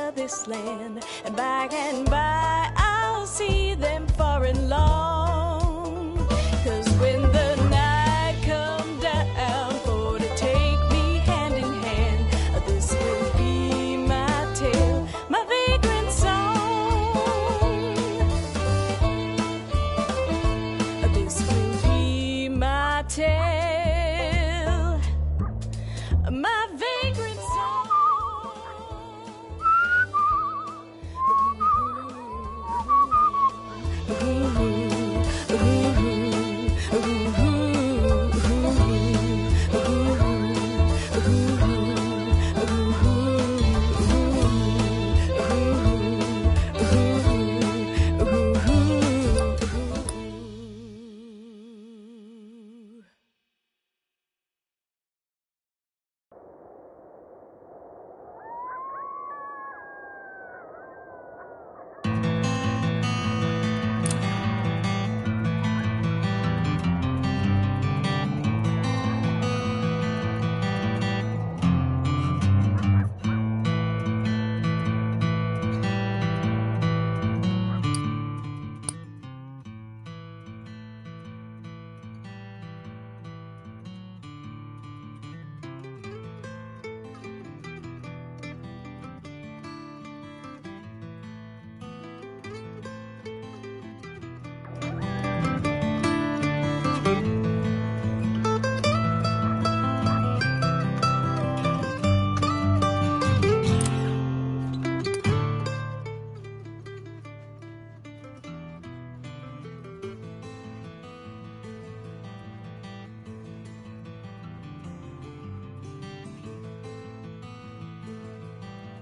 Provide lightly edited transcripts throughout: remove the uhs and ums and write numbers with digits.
of this land, and by I'll see them far and long. 'Cause when the night come down for to take me hand in hand, this will be my tale, my vagrant song. This will be my tale, my vagrant song.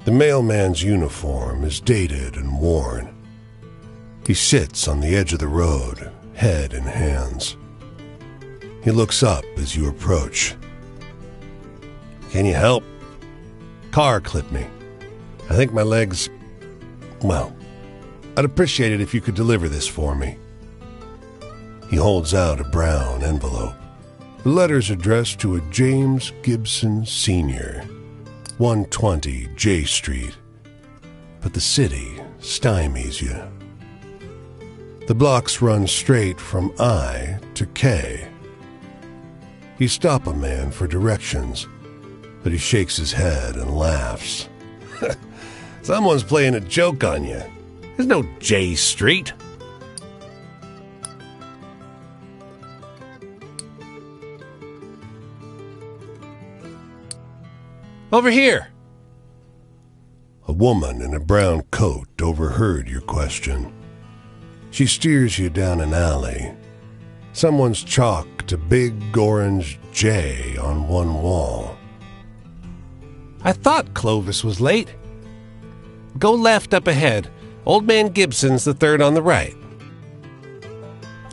The mailman's uniform is dated and worn. He sits on the edge of the road, head in hands. He looks up as you approach. "Can you help?" "Car clipped me. I think my legs... Well, I'd appreciate it if you could deliver this for me." He holds out a brown envelope. The letter's addressed to a James Gibson Sr., 120 J Street. But the city stymies you. The blocks run straight from I to K. You stop a man for directions, but he shakes his head and laughs. "Someone's playing a joke on you. There's no J Street." "Over here." A woman in a brown coat overheard your question. She steers you down an alley. Someone's chalked a big orange J on one wall. "I thought Clovis was late." "Go left up ahead. Old Man Gibson's the third on the right."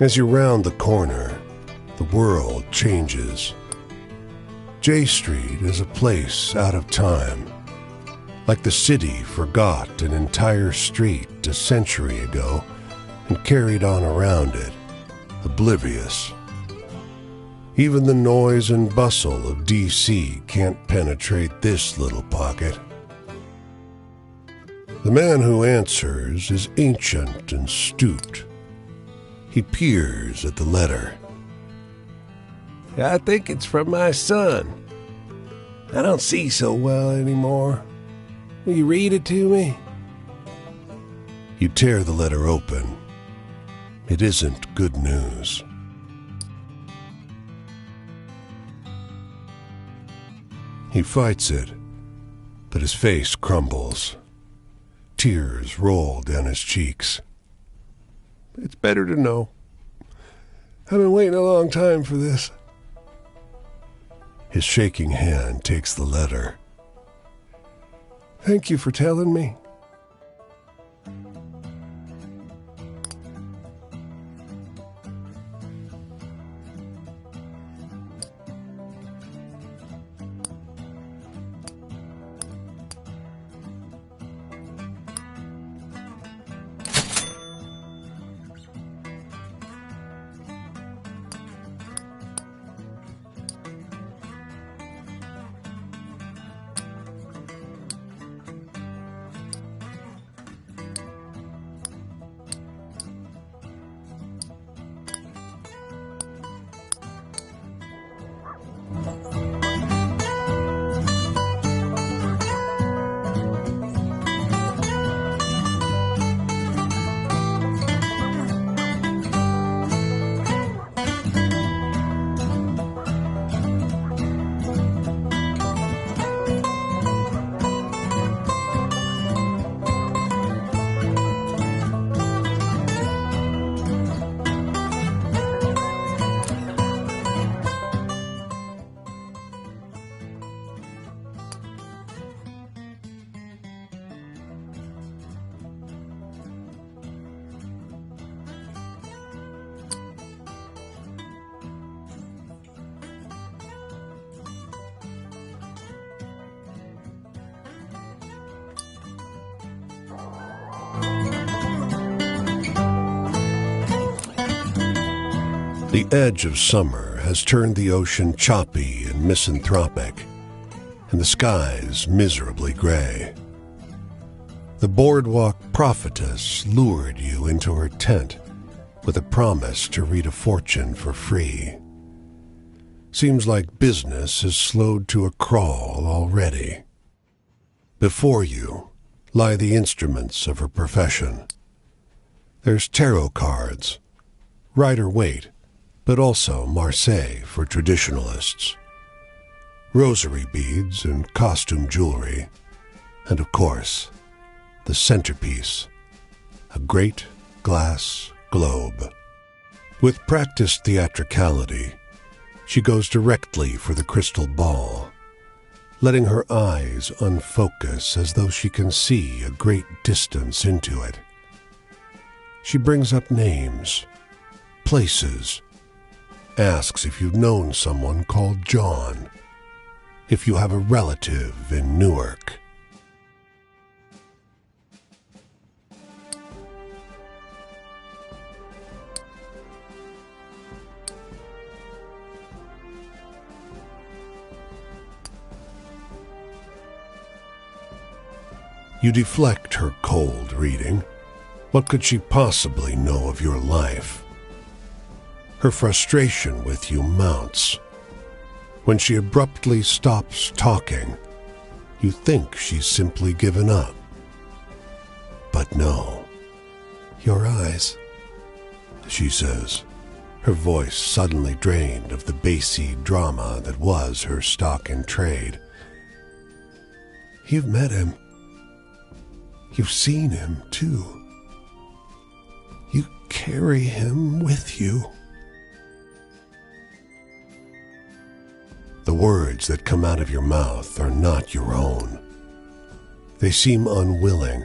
As you round the corner, the world changes. J Street is a place out of time, like the city forgot an entire street a century ago and carried on around it, oblivious. Even the noise and bustle of D.C. can't penetrate this little pocket. The man who answers is ancient and stooped. He peers at the letter. "I think it's from my son. I don't see so well anymore. Will you read it to me?" You tear the letter open. It isn't good news. He fights it, but his face crumbles. Tears roll down his cheeks. "It's better to know. I've been waiting a long time for this." His shaking hand takes the letter. "Thank you for telling me." The edge of summer has turned the ocean choppy and misanthropic, and the skies miserably gray. The boardwalk prophetess lured you into her tent with a promise to read a fortune for free. Seems like business has slowed to a crawl already. Before you lie the instruments of her profession. There's tarot cards, Rider-Waite, but also Marseille for traditionalists, rosary beads and costume jewelry, and of course, the centerpiece, a great glass globe. With practiced theatricality, she goes directly for the crystal ball, letting her eyes unfocus as though she can see a great distance into it. She brings up names, places, asks if you've known someone called John, if you have a relative in Newark. You deflect her cold reading. What could she possibly know of your life? Her frustration with you mounts. When she abruptly stops talking, you think she's simply given up. But no. Your eyes, she says, her voice suddenly drained of the bassy drama that was her stock in trade. You've met him. You've seen him, too. You carry him with you. The words that come out of your mouth are not your own. They seem unwilling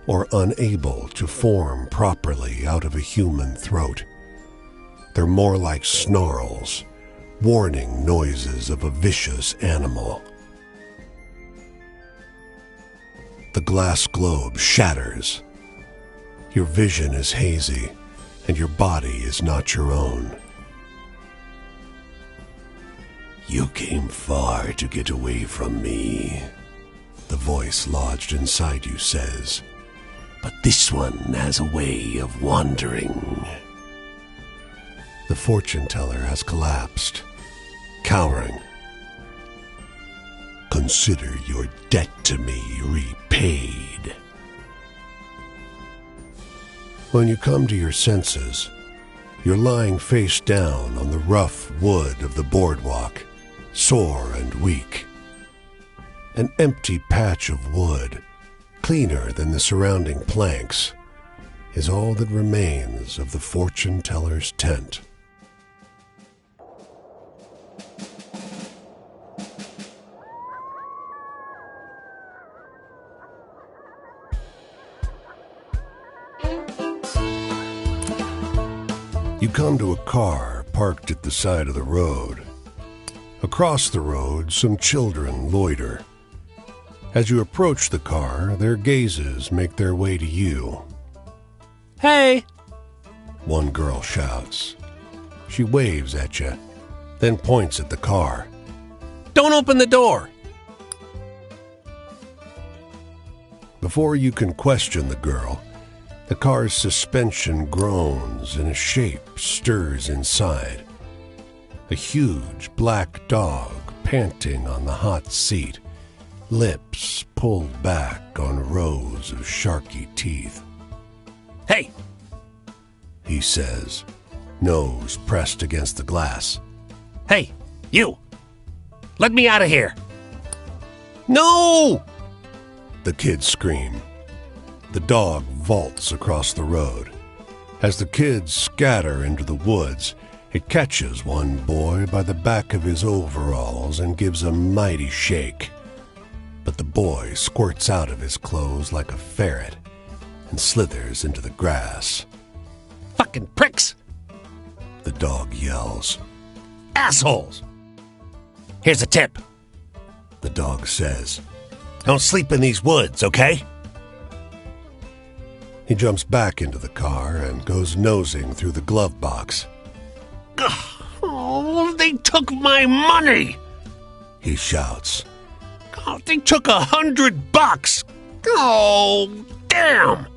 or unable to form properly out of a human throat. They're more like snarls, warning noises of a vicious animal. The glass globe shatters. Your vision is hazy, and your body is not your own. You came far to get away from me, the voice lodged inside you says, but this one has a way of wandering. The fortune teller has collapsed, cowering. Consider your debt to me repaid. When you come to your senses, you're lying face down on the rough wood of the boardwalk, sore and weak. An empty patch of wood, cleaner than the surrounding planks, is all that remains of the fortune teller's tent. You come to a car parked at the side of the road. Across the road, some children loiter. As you approach the car, their gazes make their way to you. Hey! One girl shouts. She waves at you, then points at the car. Don't open the door! Before you can question the girl, the car's suspension groans and a shape stirs inside. A huge black dog panting on the hot seat, lips pulled back on rows of sharky teeth. Hey! He says, nose pressed against the glass. Hey, you! Let me out of here! No! The kids scream. The dog vaults across the road. As the kids scatter into the woods, it catches one boy by the back of his overalls and gives a mighty shake. But the boy squirts out of his clothes like a ferret and slithers into the grass. Fucking pricks! The dog yells. Assholes! Here's a tip. The dog says. Don't sleep in these woods, okay? He jumps back into the car and goes nosing through the glove box. Oh, they took my money! He shouts. Oh, they took $100! Oh, damn!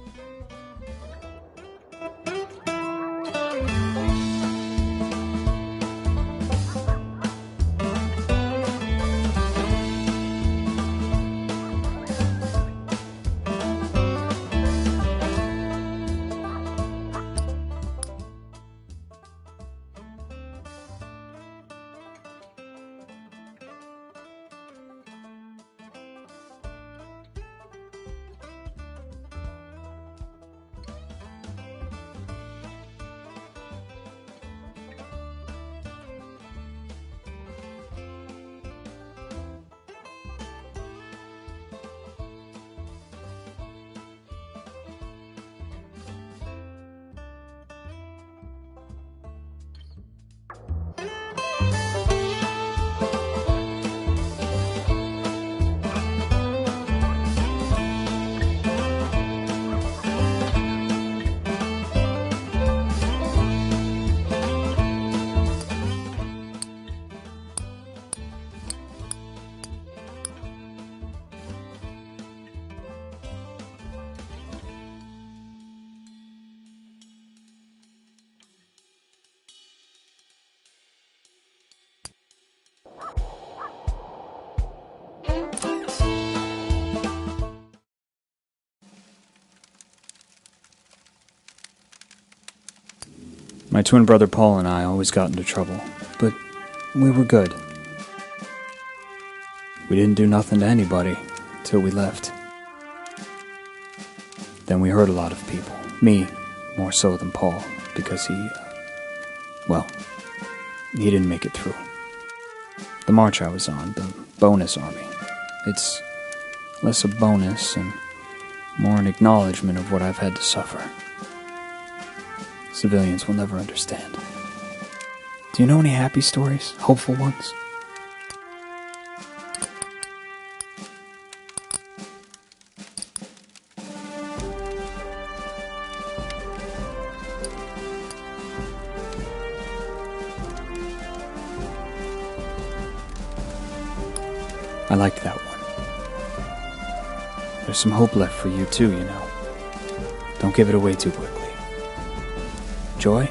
My twin brother Paul and I always got into trouble, but we were good. We didn't do nothing to anybody till we left. Then we hurt a lot of people. Me, more so than Paul, because he didn't make it through. The march I was on, the bonus army, it's less a bonus and more an acknowledgement of what I've had to suffer. Civilians will never understand. Do you know any happy stories? Hopeful ones? I liked that one. There's some hope left for you too, you know. Don't give it away too quickly. Joy?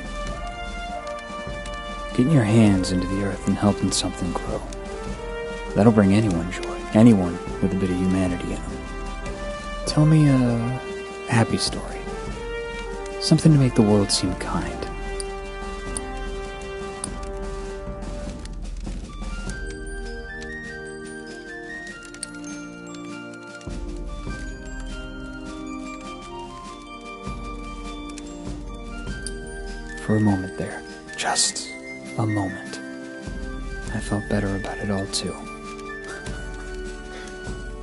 Getting your hands into the earth and helping something grow. That'll bring anyone joy. Anyone with a bit of humanity in them. Tell me a happy story. Something to make the world seem kind. For a moment there, just a moment, I felt better about it all too.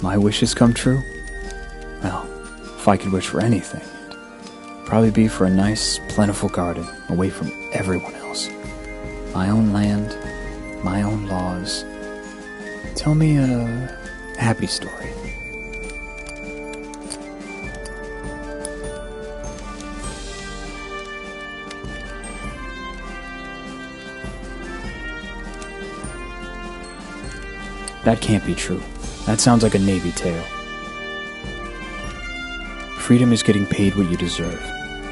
My wishes come true? Well, if I could wish for anything, it'd probably be for a nice, plentiful garden away from everyone else. My own land, my own laws. Tell me a happy story. That can't be true. That sounds like a Navy tale. Freedom is getting paid what you deserve,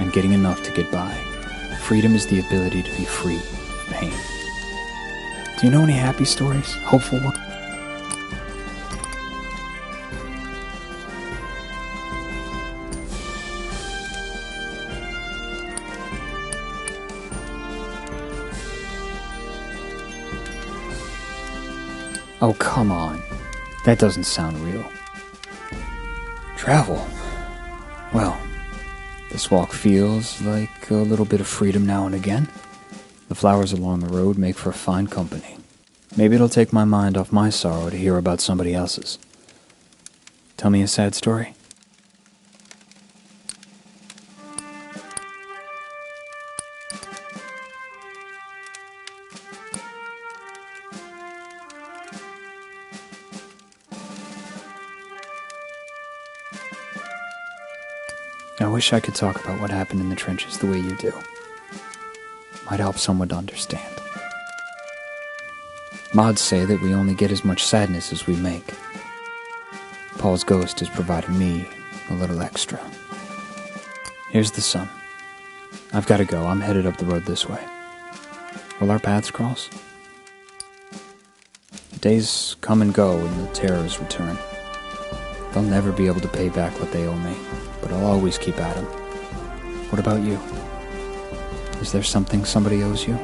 and getting enough to get by. Freedom is the ability to be free of pain. Do you know any happy stories? Hopeful ones? Oh, come on. That doesn't sound real. Travel. Well, this walk feels like a little bit of freedom now and again. The flowers along the road make for a fine company. Maybe it'll take my mind off my sorrow to hear about somebody else's. Tell me a sad story. I wish I could talk about what happened in the trenches the way you do. might help someone to understand. Mods say that we only get as much sadness as we make. Paul's ghost has provided me a little extra. Here's the sun. I've got to go. I'm headed up the road this way. Will our paths cross? The days come and go and the terrors return. They'll never be able to pay back what they owe me, but I'll always keep at 'em. What about you? Is there something somebody owes you?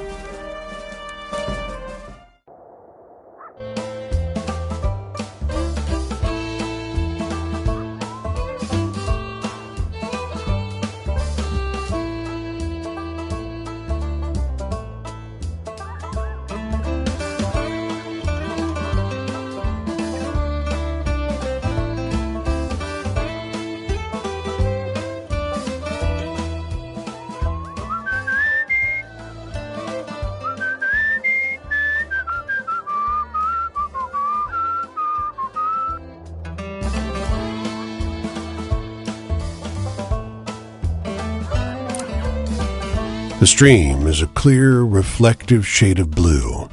The stream is a clear, reflective shade of blue,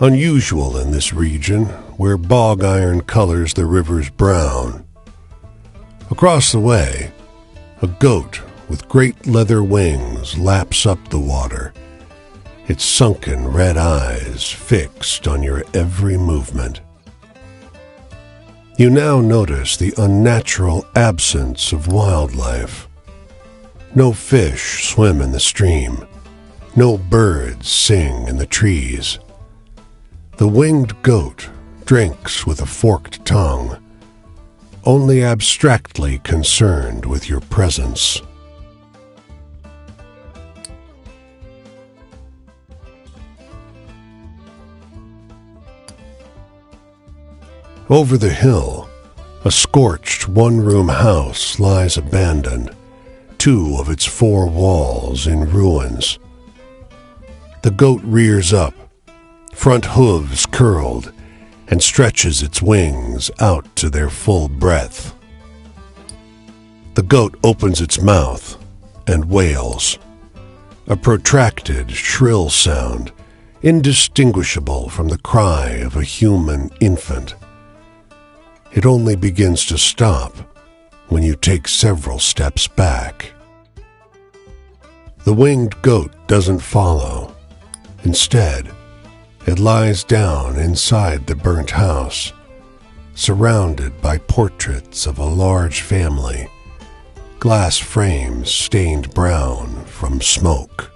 unusual in this region where bog iron colors the river's brown. Across the way, a goat with great leather wings laps up the water, its sunken red eyes fixed on your every movement. You now notice the unnatural absence of wildlife. No fish swim in the stream. No birds sing in the trees. The winged goat drinks with a forked tongue, only abstractly concerned with your presence. Over the hill, a scorched one-room house lies abandoned, 2 of its 4 walls in ruins. The goat rears up, front hooves curled, and stretches its wings out to their full breadth. The goat opens its mouth and wails, a protracted, shrill sound, indistinguishable from the cry of a human infant. It only begins to stop when you take several steps back. The winged goat doesn't follow. Instead, it lies down inside the burnt house, surrounded by portraits of a large family, glass frames stained brown from smoke.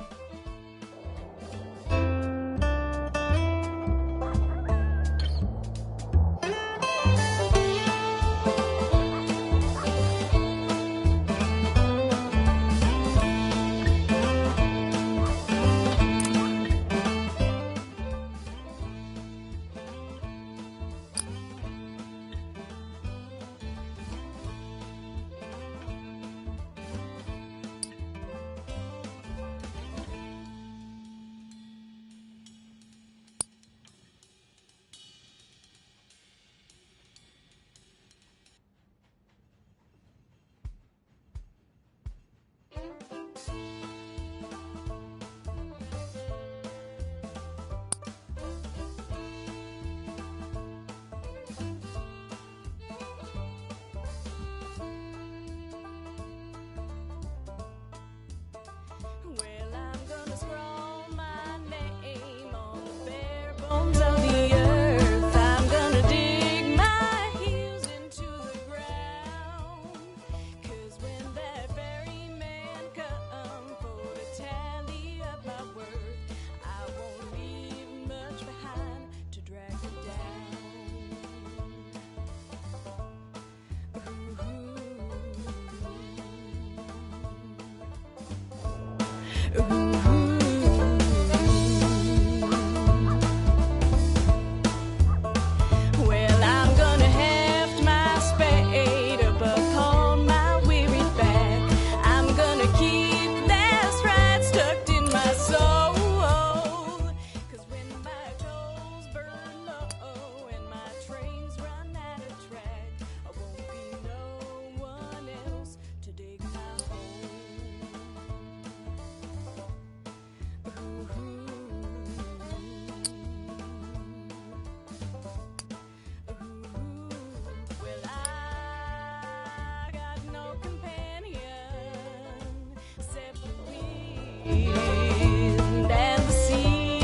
and the sea.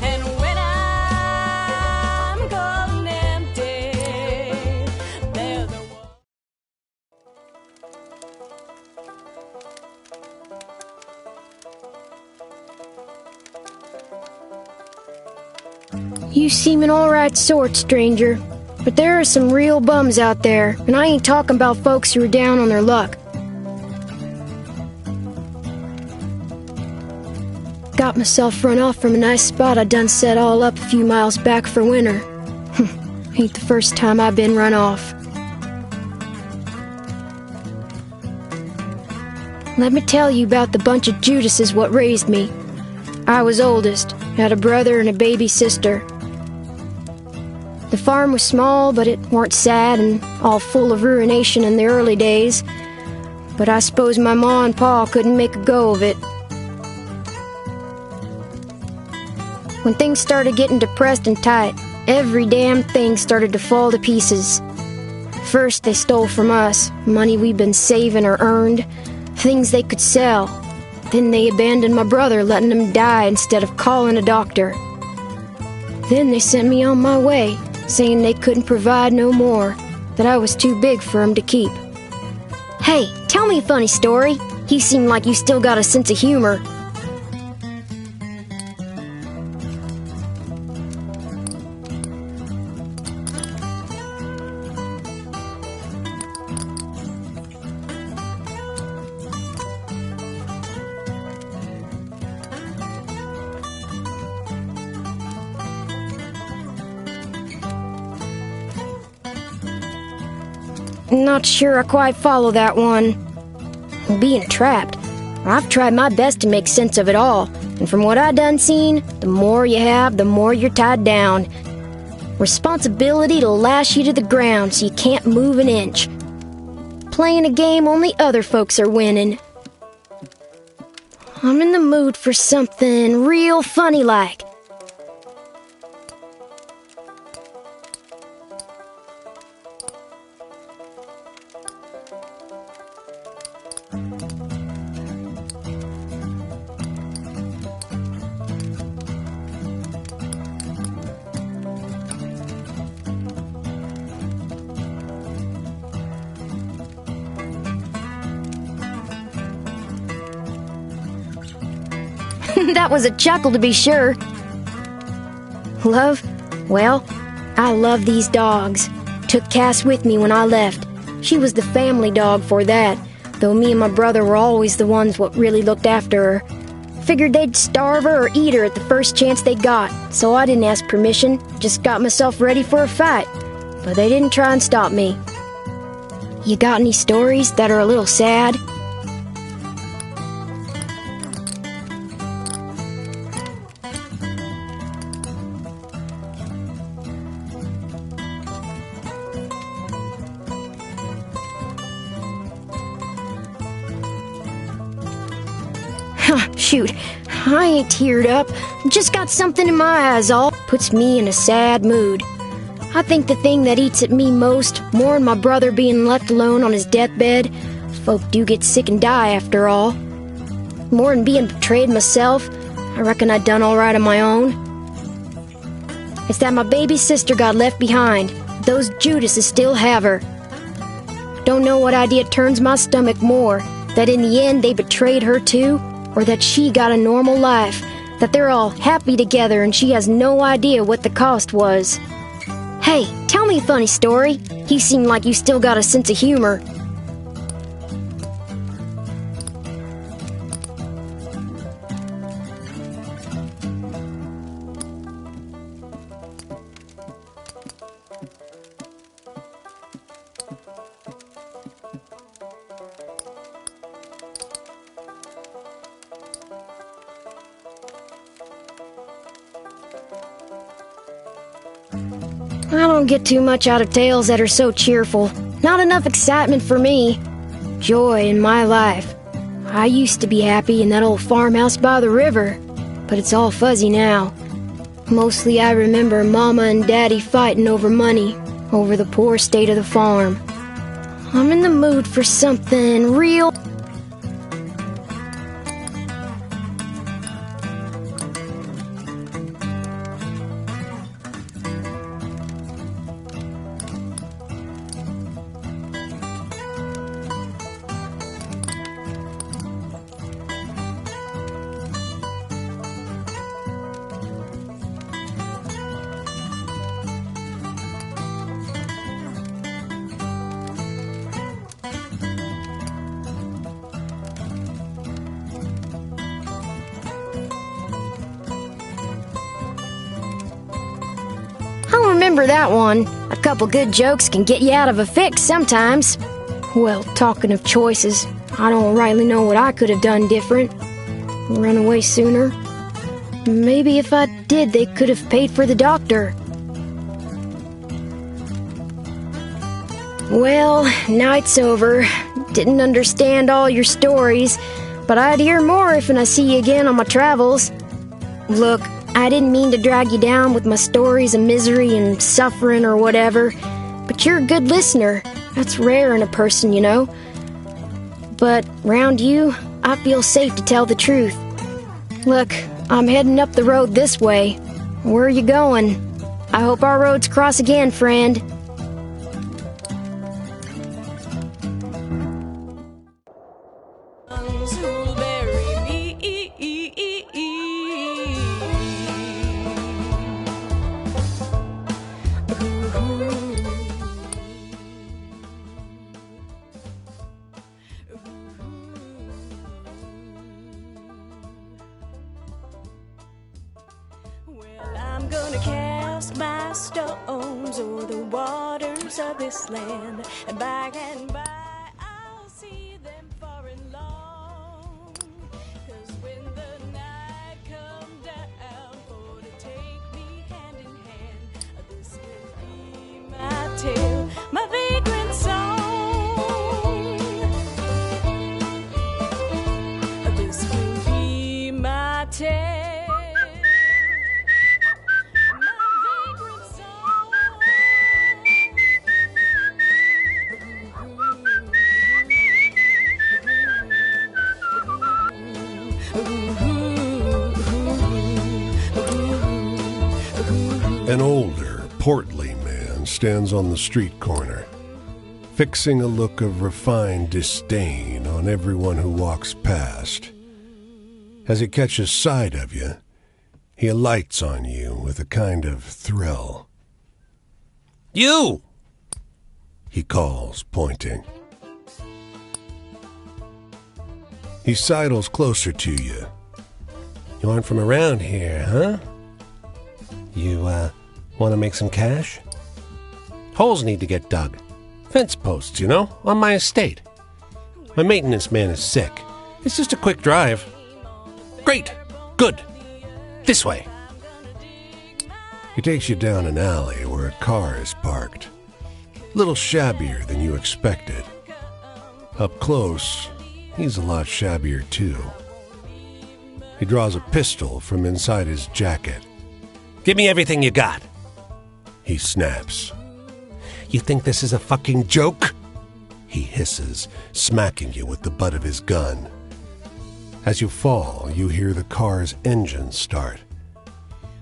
And when I'm cold and empty, there's a You seem an alright sort, stranger. But there are some real bums out there, and I ain't talking about folks who are down on their luck. Got myself run off from a nice spot I done set all up a few miles back for winter. Ain't the first time I've been run off. Let me tell you about the bunch of Judases what raised me. I was oldest, had a brother and a baby sister. The farm was small, but it weren't sad and all full of ruination in the early days. But I suppose my ma and pa couldn't make a go of it. When things started getting depressed and tight, every damn thing started to fall to pieces. First, they stole from us, money we'd been saving or earned, things they could sell. Then they abandoned my brother, letting him die instead of calling a doctor. Then they sent me on my way, saying they couldn't provide no more, that I was too big for 'em to keep. Hey, tell me a funny story. You seem like you still got a sense of humor. Not sure I quite follow that one. Being trapped. I've tried my best to make sense of it all, and from what I done seen, the more you have, the more you're tied down. Responsibility to lash you to the ground so you can't move an inch. Playing a game only other folks are winning. I'm in the mood for something real funny like. That was a chuckle to be sure. Love? Well, I love these dogs. Took Cass with me when I left. She was the family dog for that, though me and my brother were always the ones what really looked after her. Figured they'd starve her or eat her at the first chance they got, so I didn't ask permission, just got myself ready for a fight. But they didn't try and stop me. You got any stories that are a little sad? Shoot, I ain't teared up. Just got something in my eyes all. Puts me in a sad mood. I think the thing that eats at me most, more'n my brother being left alone on his deathbed, folk do get sick and die after all. More'n being betrayed myself, I reckon I done all right on my own. It's that my baby sister got left behind. Those Judases still have her. Don't know what idea turns my stomach more, that in the end they betrayed her too, or that she got a normal life, that they're all happy together and she has no idea what the cost was. Hey, tell me a funny story. You seem like you still got a sense of humor. I don't get too much out of tales that are so cheerful. Not enough excitement for me. Joy in my life. I used to be happy in that old farmhouse by the river, but it's all fuzzy now. Mostly I remember Mama and Daddy fighting over money, over the poor state of the farm. I'm in the mood for something real. remember that one. A couple good jokes can get you out of a fix sometimes. Well, talking of choices, I don't rightly know what I could have done different. Run away sooner. Maybe if I did, they could have paid for the doctor. Well, night's over. Didn't understand all your stories, but I'd hear more if I see you again on my travels. Look, I didn't mean to drag you down with my stories of misery and suffering or whatever, but you're a good listener. That's rare in a person, you know. But round you, I feel safe to tell the truth. Look, I'm heading up the road this way. Where are you going? I hope our roads cross again, friend. Who'll bury me? Well, I'm gonna cast my stones o'er the waters of this land, and by I'll see them far and long. 'Cause when the night come down for to take me hand in hand, this will be my tale, my vagrant song. This will be my tale. An older, portly man stands on the street corner, fixing a look of refined disdain on everyone who walks past. As he catches sight of you, he alights on you with a kind of thrill. You! He calls, pointing. He sidles closer to you. You aren't from around here, huh? You, want to make some cash? Holes need to get dug. Fence posts, you know, on my estate. My maintenance man is sick. It's just a quick drive. Great. Good. This way. He takes you down an alley where a car is parked, a little shabbier than you expected. Up close, he's a lot shabbier too. He draws a pistol from inside his jacket. Give me everything you got. He snaps. You think this is a fucking joke? He hisses, smacking you with the butt of his gun. As you fall, you hear the car's engine start.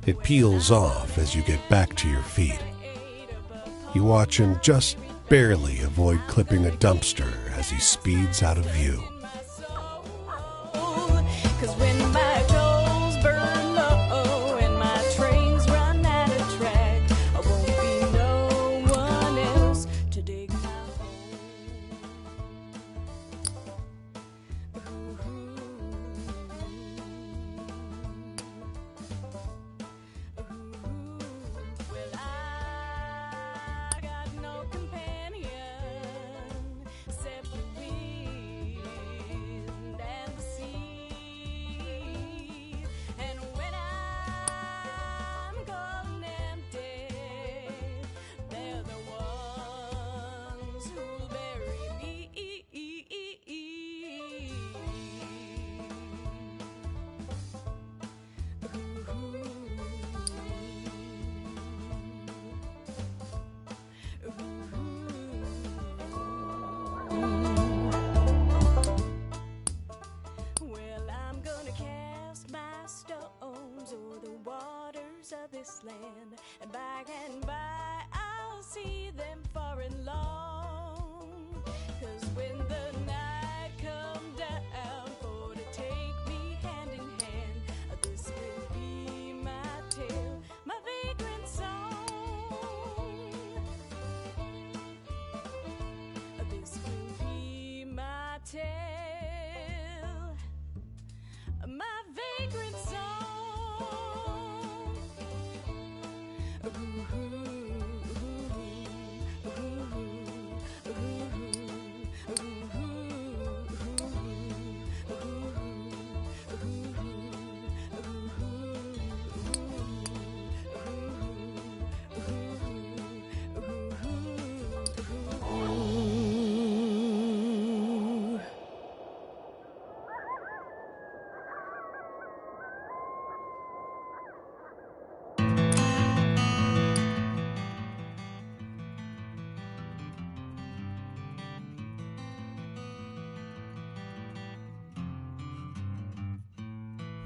It peels off as you get back to your feet. You watch him just barely avoid clipping a dumpster as he speeds out of view. 'Cause when my coals burn low and my trains run out of track, I won't be no one else to dig my Well, I got no companion except the wind and the sea. And when I'm gone and dead, they're the ones who'll bury me. Well, I'm gonna cast my stones o'er the waters of this land, and by I'll see them far and long. 'Cause when the night come down for to take me hand in hand, this will be my tale, my vagrant song. This will be my tale, my vagrant song. Ooh.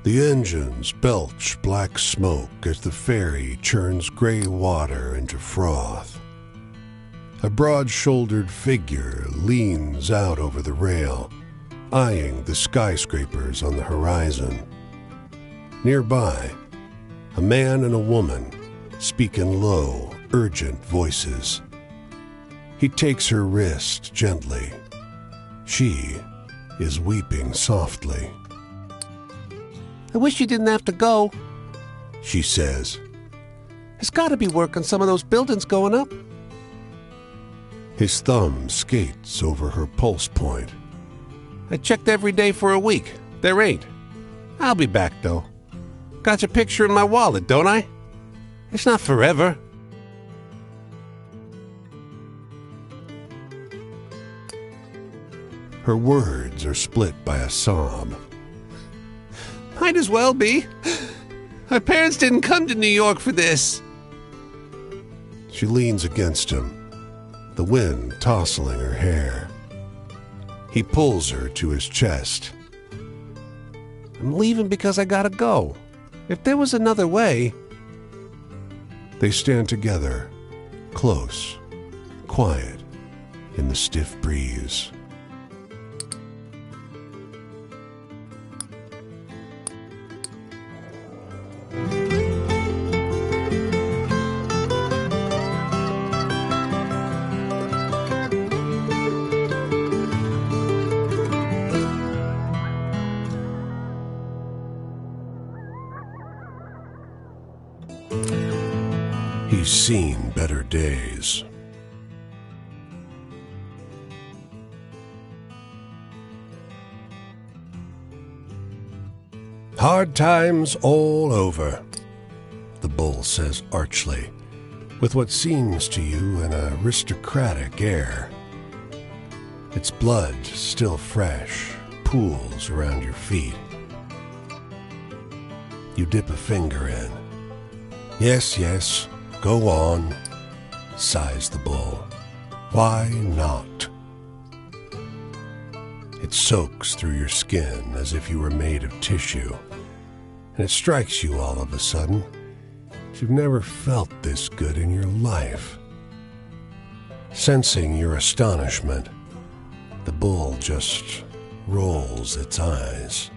The engines belch black smoke as the ferry churns gray water into froth. A broad-shouldered figure leans out over the rail, eyeing the skyscrapers on the horizon. Nearby, a man and a woman speak in low, urgent voices. He takes her wrist gently. She is weeping softly. I wish you didn't have to go, She says. There's got to be work on some of those buildings going up. His thumb skates over her pulse point. I checked every day for a week. There ain't. I'll be back, though. Got your picture in my wallet, don't I? It's not forever. Her words are split by a sob. Might as well be. My parents didn't come to New York for this. She leans against him, the wind tousling her hair. He pulls her to his chest. I'm leaving because I gotta go. If there was another way... They stand together, close, quiet, in the stiff breeze. He's seen better days. Hard times all over, the bull says archly, with what seems to you an aristocratic air. Its blood, still fresh, pools around your feet. You dip a finger in. Yes, yes, go on, sighs the bull. Why not? It soaks through your skin as if you were made of tissue, and it strikes you all of a sudden that you've never felt this good in your life. Sensing your astonishment, the bull just rolls its eyes.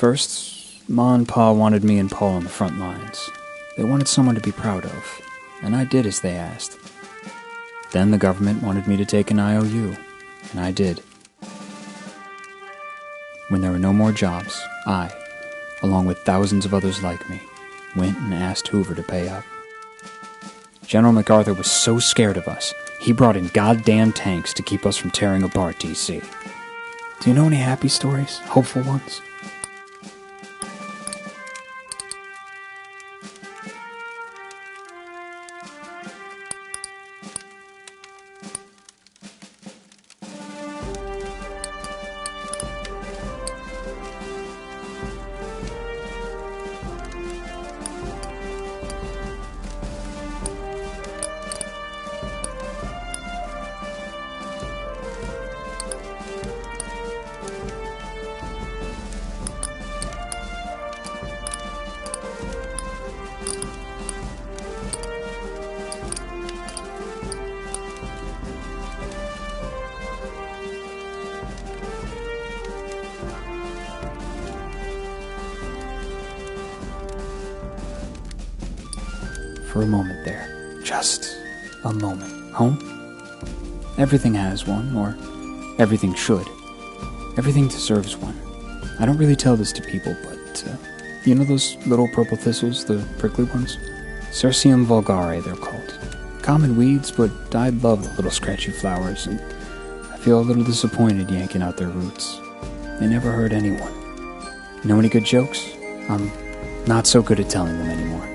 First, Ma and Pa wanted me and Paul on the front lines. They wanted someone to be proud of, and I did as they asked. Then the government wanted me to take an IOU, and I did. When there were no more jobs, I, along with thousands of others like me, went and asked Hoover to pay up. General MacArthur was so scared of us, he brought in goddamn tanks to keep us from tearing apart D.C. Do you know any happy stories? Hopeful ones? For a moment there. Just a moment. Home? Everything has one, or everything should. Everything deserves one. I don't really tell this to people, but, you know those little purple thistles, the prickly ones? Cirsium vulgare, they're called. Common weeds, but I love the little scratchy flowers, and I feel a little disappointed yanking out their roots. They never hurt anyone. Know any good jokes? I'm not so good at telling them anymore.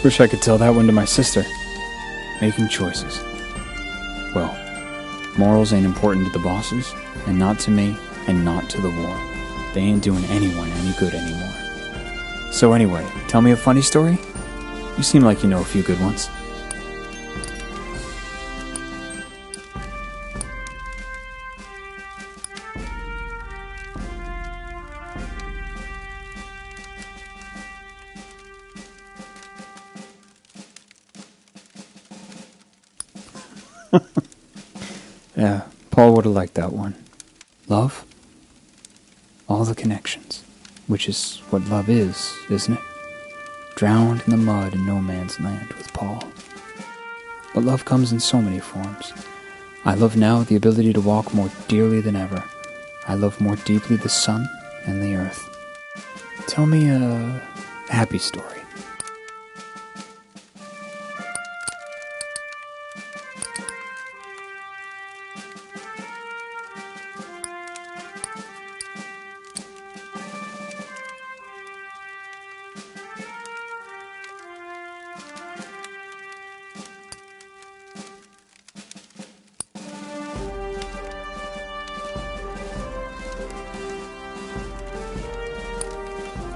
Wish I could tell that one to my sister. Making choices. Well, morals ain't important to the bosses, and not to me, and not to the war. They ain't doing anyone any good anymore. So anyway, tell me a funny story? You seem like you know a few good ones. Yeah, Paul would have liked that one. Love? All the connections. Which is what love is, isn't it? Drowned in the mud in no man's land with Paul. But love comes in so many forms. I love now the ability to walk more dearly than ever. I love more deeply the sun and the earth. Tell me a happy story.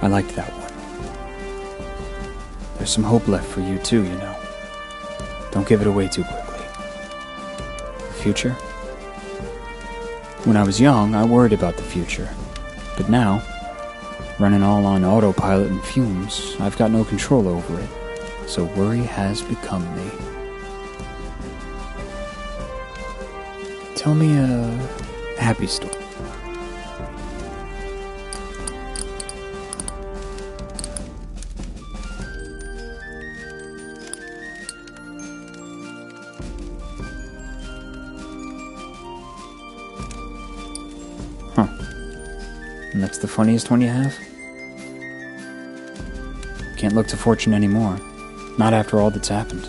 I liked that one. There's some hope left for you too, you know. Don't give it away too quickly. The future? When I was young, I worried about the future. But now, running all on autopilot and fumes, I've got no control over it. So worry has become me. Tell me a happy story. And that's the funniest one you have? Can't look to fortune anymore. Not after all that's happened.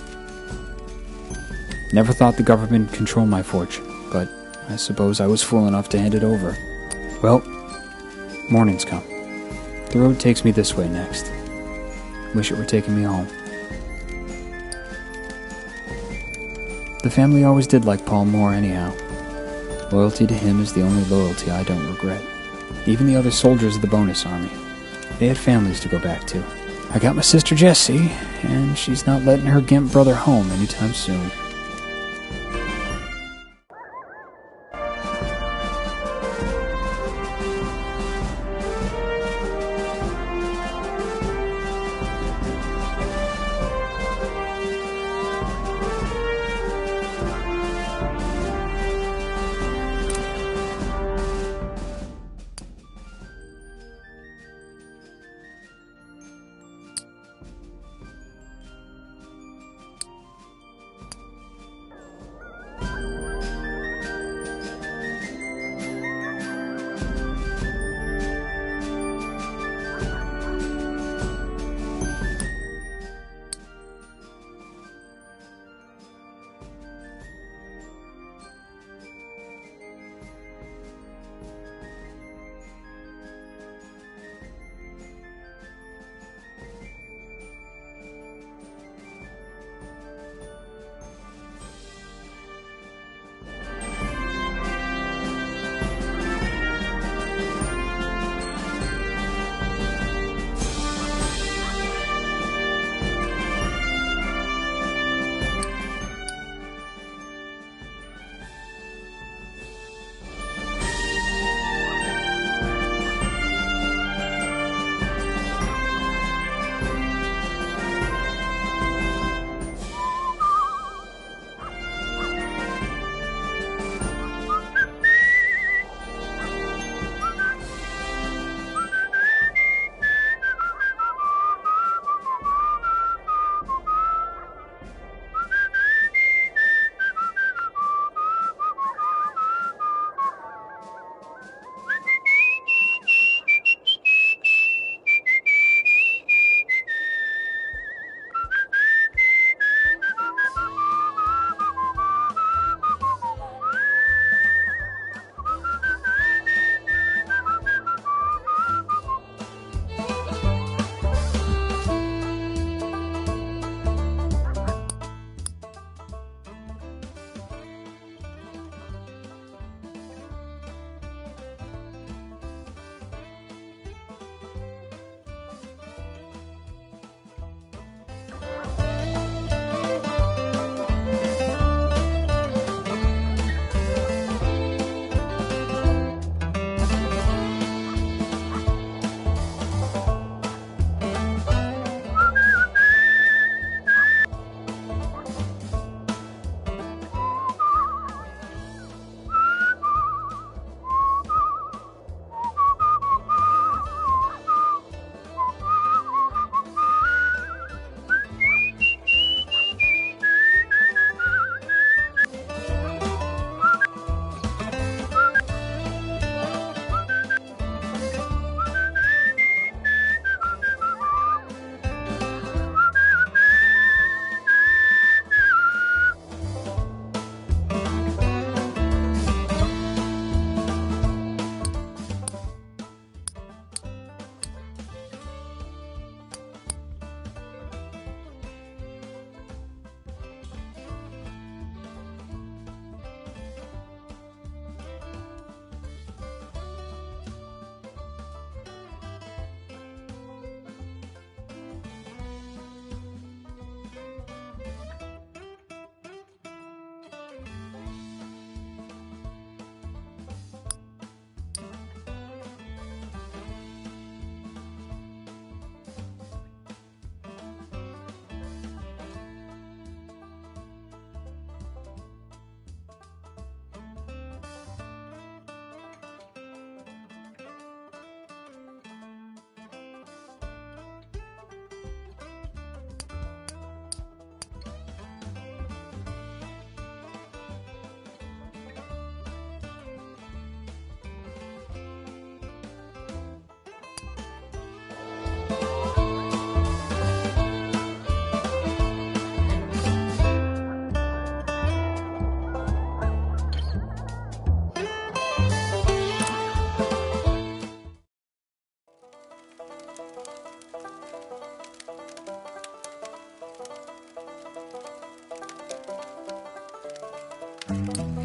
Never thought the government would control my fortune, but I suppose I was fool enough to hand it over. Well, morning's come. The road takes me this way next. Wish it were taking me home. The family always did like Paul more anyhow. Loyalty to him is the only loyalty I don't regret. Even the other soldiers of the bonus army. They had families to go back to. I got my sister Jessie, and she's not letting her gimp brother home anytime soon.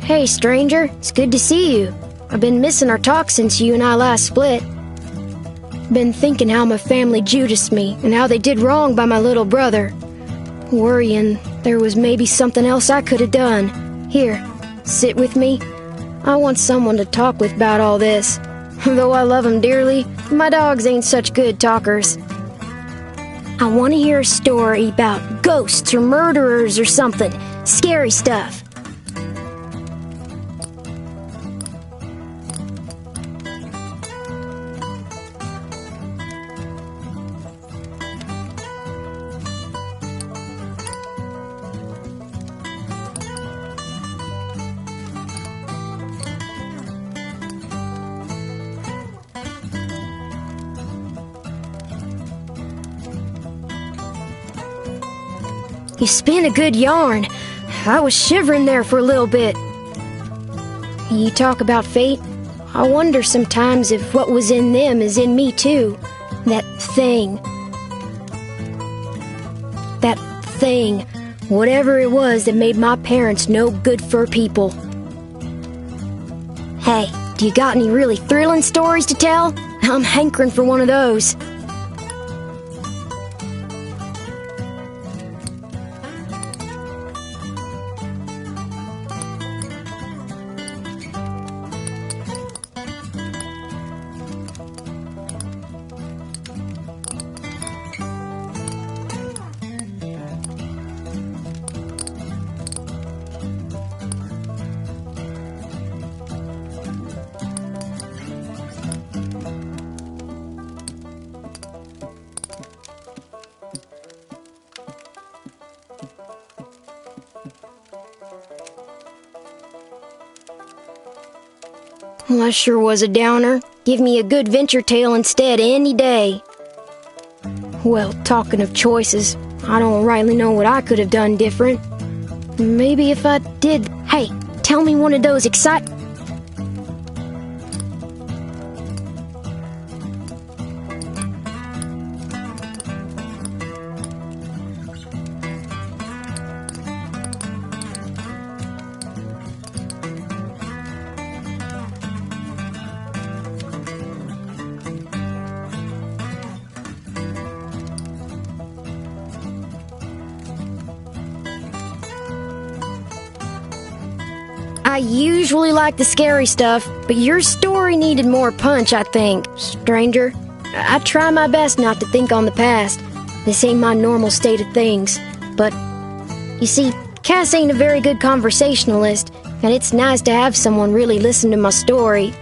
Hey, stranger. It's good to see you. I've been missing our talk since you and I last split. Been thinking how my family Judased me and how they did wrong by my little brother. Worrying there was maybe something else I could have done. Here, sit with me. I want someone to talk with about all this. Though I love 'em dearly, my dogs ain't such good talkers. I want to hear a story about ghosts or murderers or something. Scary stuff. You spin a good yarn. I was shivering there for a little bit. You talk about fate. I wonder sometimes if what was in them is in me too. That thing. That thing. Whatever it was that made my parents no good for people. Hey, do you got any really thrilling stories to tell? I'm hankering for one of those. Well, I sure was a downer. Give me a good venture tale instead any day. Well, talking of choices, I don't rightly know what I could have done different. Maybe if I did... Hey, tell me one of those I usually like the scary stuff, but your story needed more punch, I think. Stranger, I try my best not to think on the past. This ain't my normal state of things. But, you see, Cass ain't a very good conversationalist, and it's nice to have someone really listen to my story.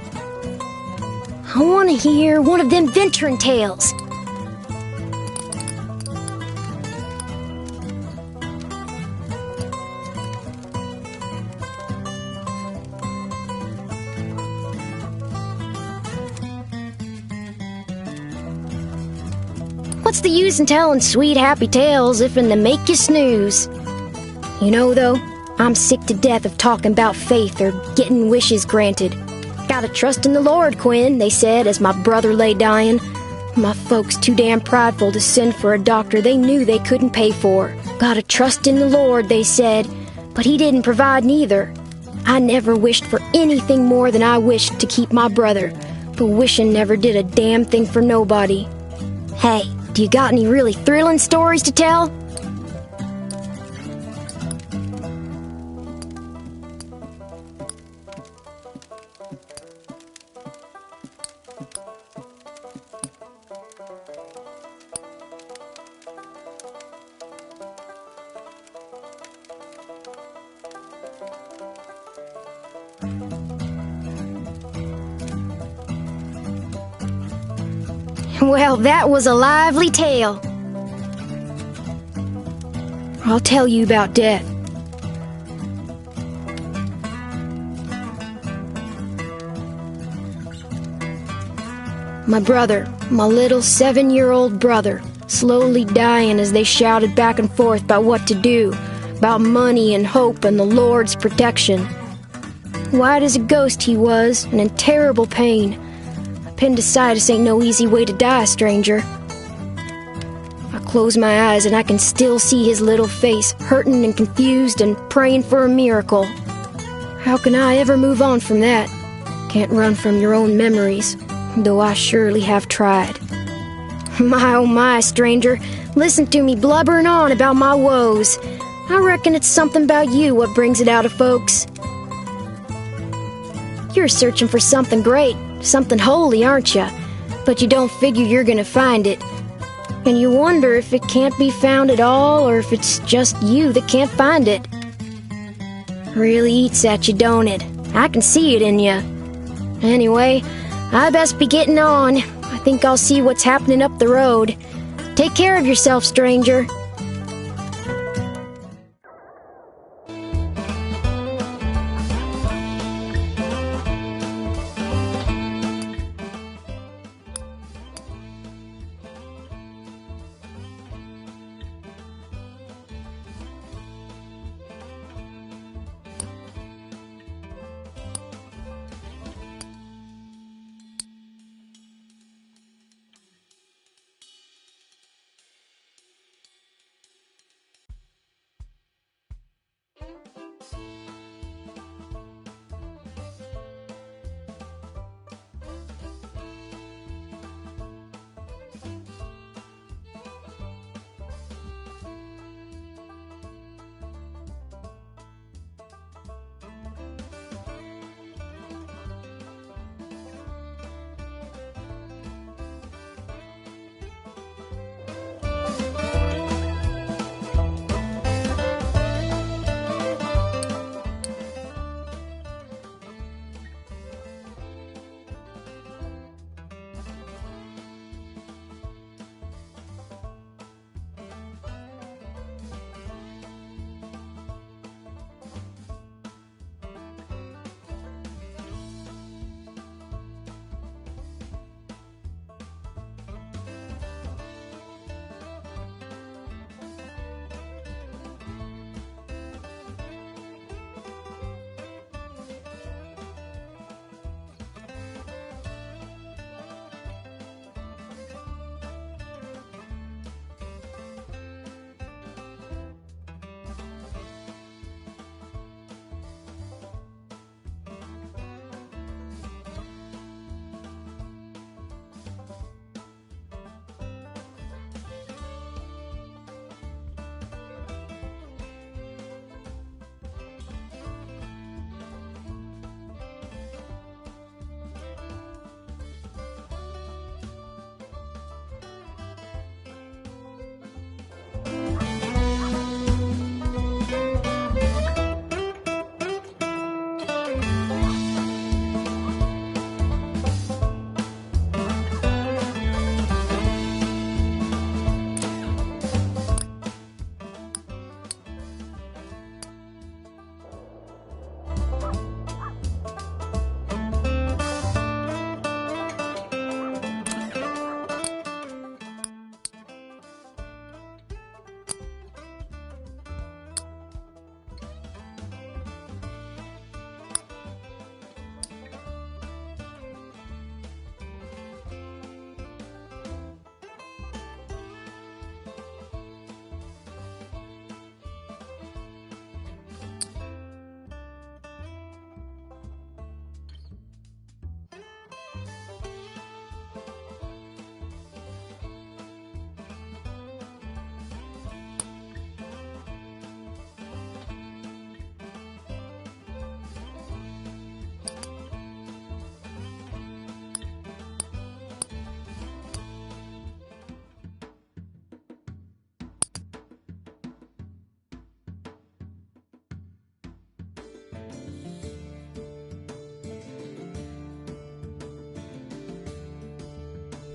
I want to hear one of them venturing tales. What's the use in telling sweet, happy tales if in to make you snooze? You know, though, I'm sick to death of talking about faith or getting wishes granted. Gotta trust in the Lord, Quinn, they said as my brother lay dying. My folks too damn prideful to send for a doctor they knew they couldn't pay for. Gotta trust in the Lord, they said, but he didn't provide neither. I never wished for anything more than I wished to keep my brother, but wishing never did a damn thing for nobody. Hey, do you got any really thrilling stories to tell? Well, that was a lively tale. I'll tell you about death. My brother, my little 7-year-old brother, slowly dying as they shouted back and forth about what to do, about money and hope and the Lord's protection. White as a ghost he was, and in terrible pain. Appendicitis ain't no easy way to die, stranger. I close my eyes and I can still see his little face, hurting and confused and praying for a miracle. How can I ever move on from that? Can't run from your own memories, though I surely have tried. My oh my, stranger, listen to me blubbering on about my woes. I reckon it's something about you what brings it out of folks. You're searching for something great, something holy, aren't you? But you don't figure you're gonna find it. And you wonder if it can't be found at all, or if it's just you that can't find it. Really eats at you, don't it? I can see it in you. Anyway, I best be getting on. I think I'll see what's happening up the road. Take care of yourself, stranger.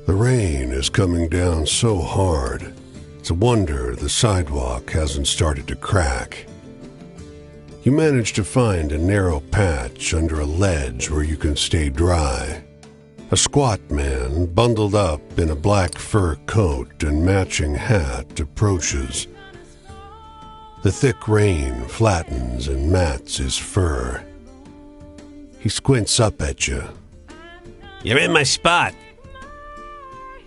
The rain is coming down so hard, it's a wonder the sidewalk hasn't started to crack. You manage to find a narrow patch under a ledge where you can stay dry. A squat man, bundled up in a black fur coat and matching hat, approaches. The thick rain flattens and mats his fur. He squints up at you. You're in my spot.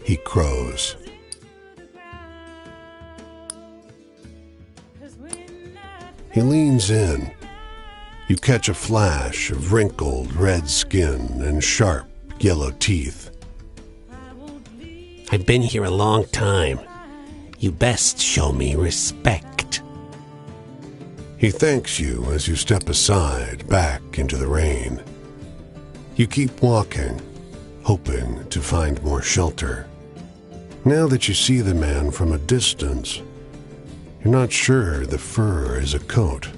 He crows. He leans in. You catch a flash of wrinkled red skin and sharp yellow teeth. I've been here a long time. You best show me respect. He thanks you as you step aside, back into the rain. You keep walking, hoping to find more shelter. Now that you see the man from a distance, you're not sure the fur is a coat.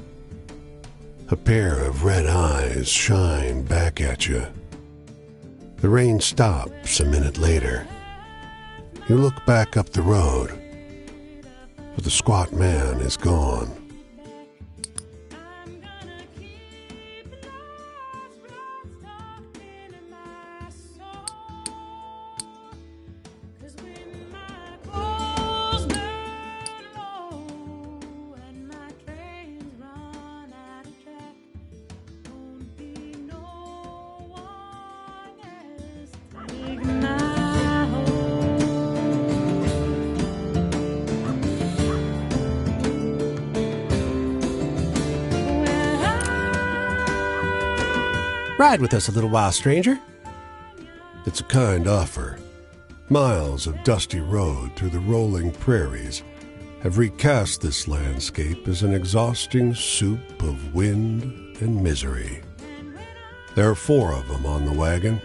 A pair of red eyes shine back at you. The rain stops a minute later. You look back up the road, but the squat man is gone. Ride with us a little while, stranger. It's a kind offer. Miles of dusty road through the rolling prairies have recast this landscape as an exhausting soup of wind and misery. There are 4 of them on the wagon,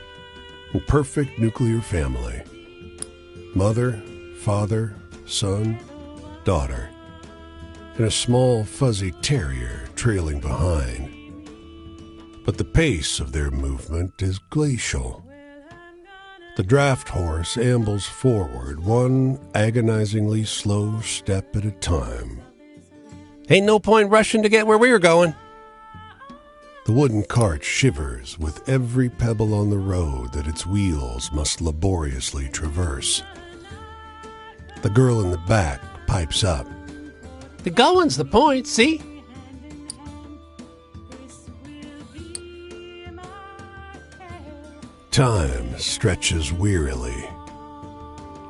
a perfect nuclear family. Mother, father, son, daughter, and a small fuzzy terrier trailing behind. But the pace of their movement is glacial. The draft horse ambles forward, one agonizingly slow step at a time. Ain't no point rushing to get where we're going. The wooden cart shivers with every pebble on the road that its wheels must laboriously traverse. The girl in the back pipes up. The going's the point, see? Time stretches wearily.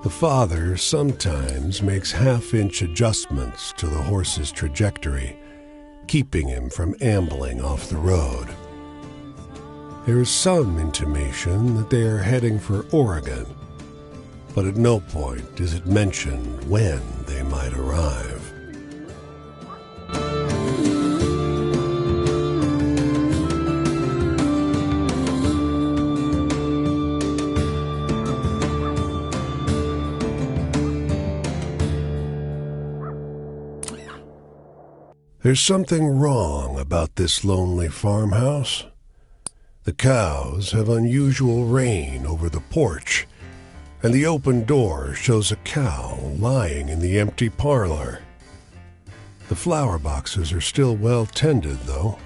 The father sometimes makes half-inch adjustments to the horse's trajectory, keeping him from ambling off the road. There is some intimation that they are heading for Oregon, but at no point is it mentioned when they might arrive. There's something wrong about this lonely farmhouse. The cows have unusual rain over the porch, and the open door shows a cow lying in the empty parlor. The flower boxes are still well tended, though.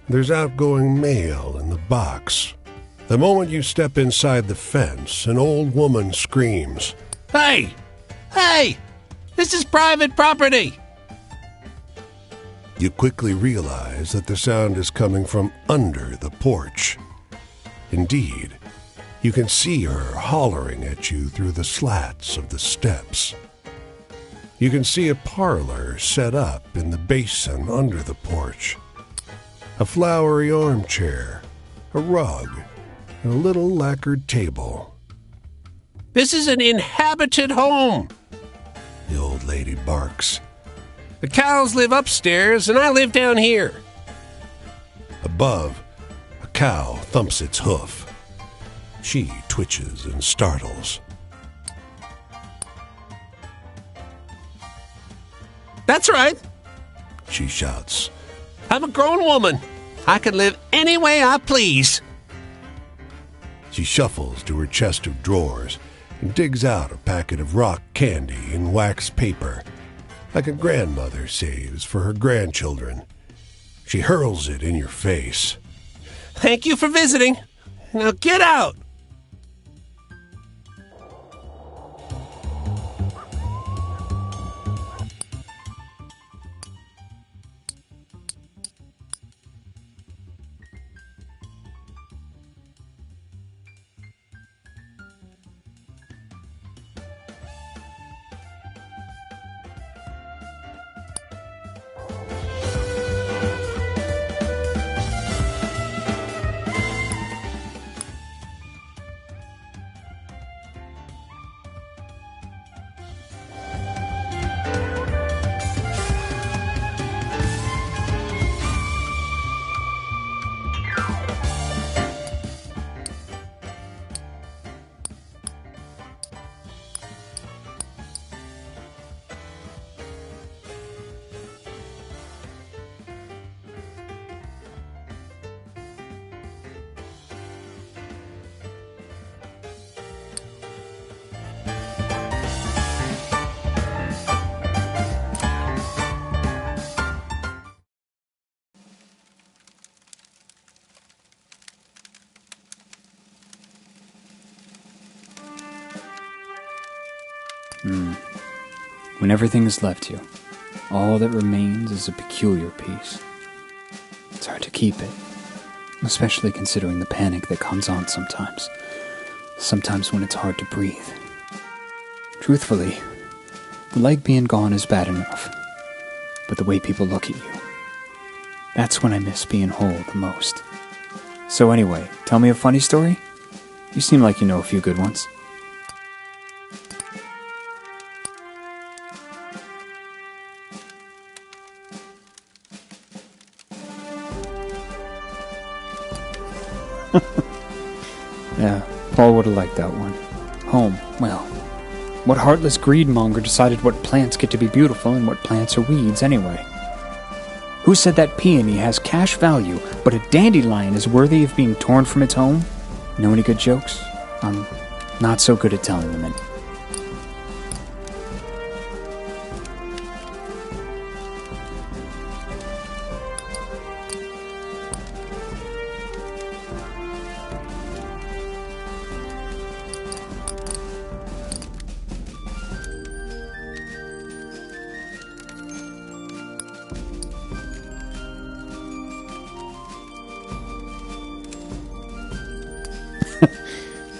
There's outgoing mail in the box. The moment you step inside the fence, an old woman screams, Hey! Hey! This is private property! You quickly realize that the sound is coming from under the porch. Indeed, you can see her hollering at you through the slats of the steps. You can see a parlor set up in the basin under the porch. A flowery armchair, a rug, and a little lacquered table. This is an inhabited home. The old lady barks. The cows live upstairs, and I live down here. Above, a cow thumps its hoof. She twitches and startles. That's right. She shouts. I'm a grown woman. I can live any way I please. She shuffles to her chest of drawers and digs out a packet of rock candy in wax paper, like a grandmother saves for her grandchildren. She hurls it in your face. Thank you for visiting. Now get out. When everything has left you, all that remains is a peculiar peace. It's hard to keep it, especially considering the panic that comes on sometimes. Sometimes when it's hard to breathe. Truthfully, the leg being gone is bad enough, but the way people look at you, that's when I miss being whole the most. So anyway, tell me a funny story? You seem like you know a few good ones. Yeah, Paul would have liked that one. Home, well, what heartless greedmonger decided what plants get to be beautiful and what plants are weeds anyway? Who said that peony has cash value, but a dandelion is worthy of being torn from its home? Know any good jokes? I'm not so good at telling them.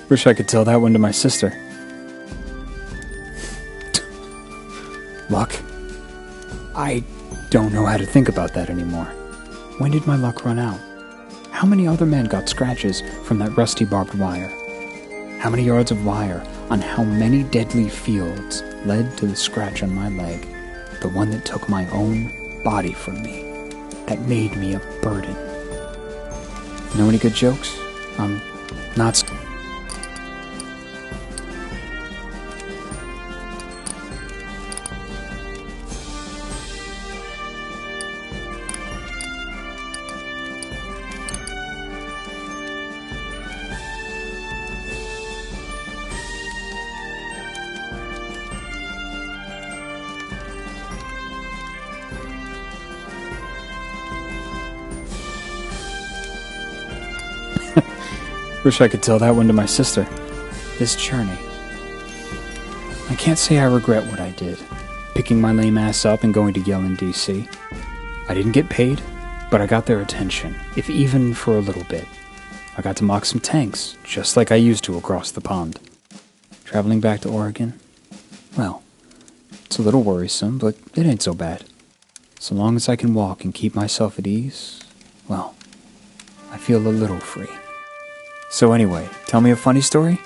Wish I could tell that one to my sister. Luck? I don't know how to think about that anymore. When did my luck run out? How many other men got scratches from that rusty barbed wire? How many yards of wire on how many deadly fields led to the scratch on my leg, the one that took my own body from me, that made me a burden? Know any good jokes? Not... Wish I could tell that one to my sister. This journey. I can't say I regret what I did. Picking my lame ass up and going to Yale in D.C. I didn't get paid, but I got their attention, if even for a little bit. I got to mock some tanks, just like I used to across the pond. Traveling back to Oregon? Well, it's a little worrisome, but it ain't so bad. So long as I can walk and keep myself at ease, well, I feel a little free. So anyway, tell me a funny story?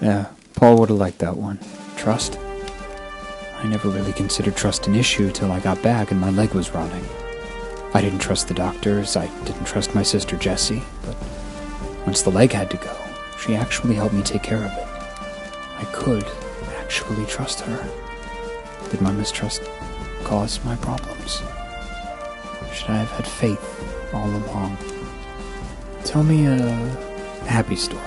Yeah, Paul would have liked that one. Trust? I never really considered trust an issue till I got back and my leg was rotting. I didn't trust the doctors, I didn't trust my sister Jessie, but once the leg had to go, she actually helped me take care of it. I could actually trust her. Did my mistrust cause my problems? Should I have had faith all along? Tell me a happy story.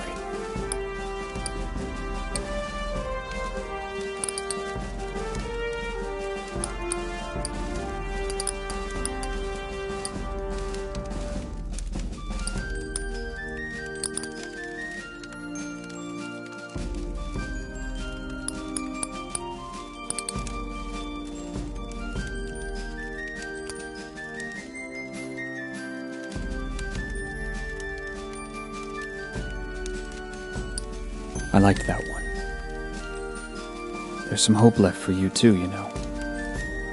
I liked that one. There's some hope left for you too, you know.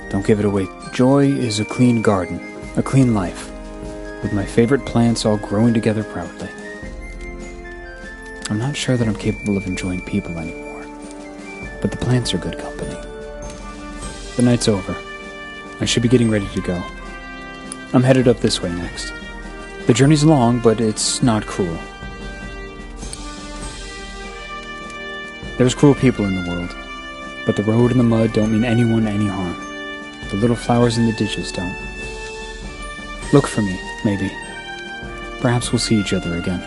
Don't give it away. Joy is a clean garden, a clean life, with my favorite plants all growing together proudly. I'm not sure that I'm capable of enjoying people anymore, but the plants are good company. The night's over. I should be getting ready to go. I'm headed up this way next. The journey's long, but it's not cruel. There's cruel people in the world, but the road and the mud don't mean anyone any harm. The little flowers in the ditches don't. Look for me, maybe. Perhaps we'll see each other again.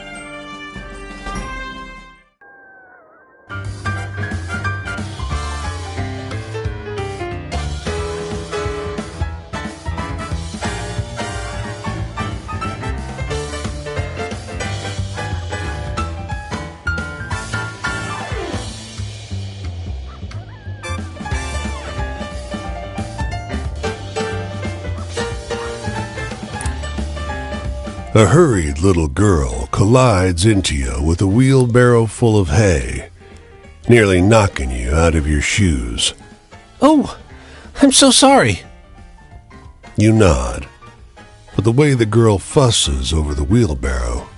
A hurried little girl collides into you with a wheelbarrow full of hay, nearly knocking you out of your shoes. Oh, I'm so sorry. You nod, but the way the girl fusses over the wheelbarrow,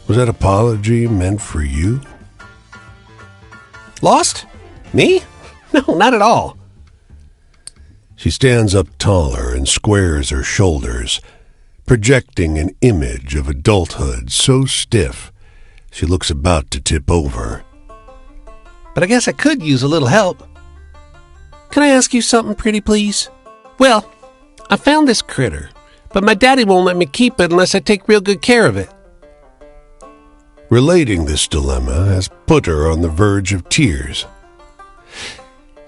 was that apology meant for you? Lost? Me? No, not at all. She stands up taller and squares her shoulders, projecting an image of adulthood so stiff she looks about to tip over. But I guess I could use a little help. Can I ask you something pretty, please? Well, I found this critter, but my daddy won't let me keep it unless I take real good care of it. Relating this dilemma has put her on the verge of tears.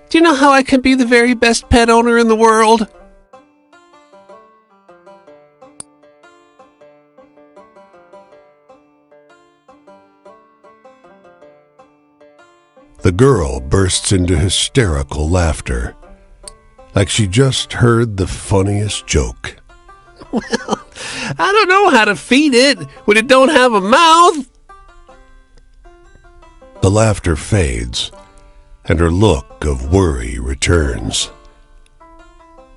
Do you know how I can be the very best pet owner in the world? The girl bursts into hysterical laughter, like she just heard the funniest joke. Well, I don't know how to feed it when it don't have a mouth. The laughter fades, and her look of worry returns.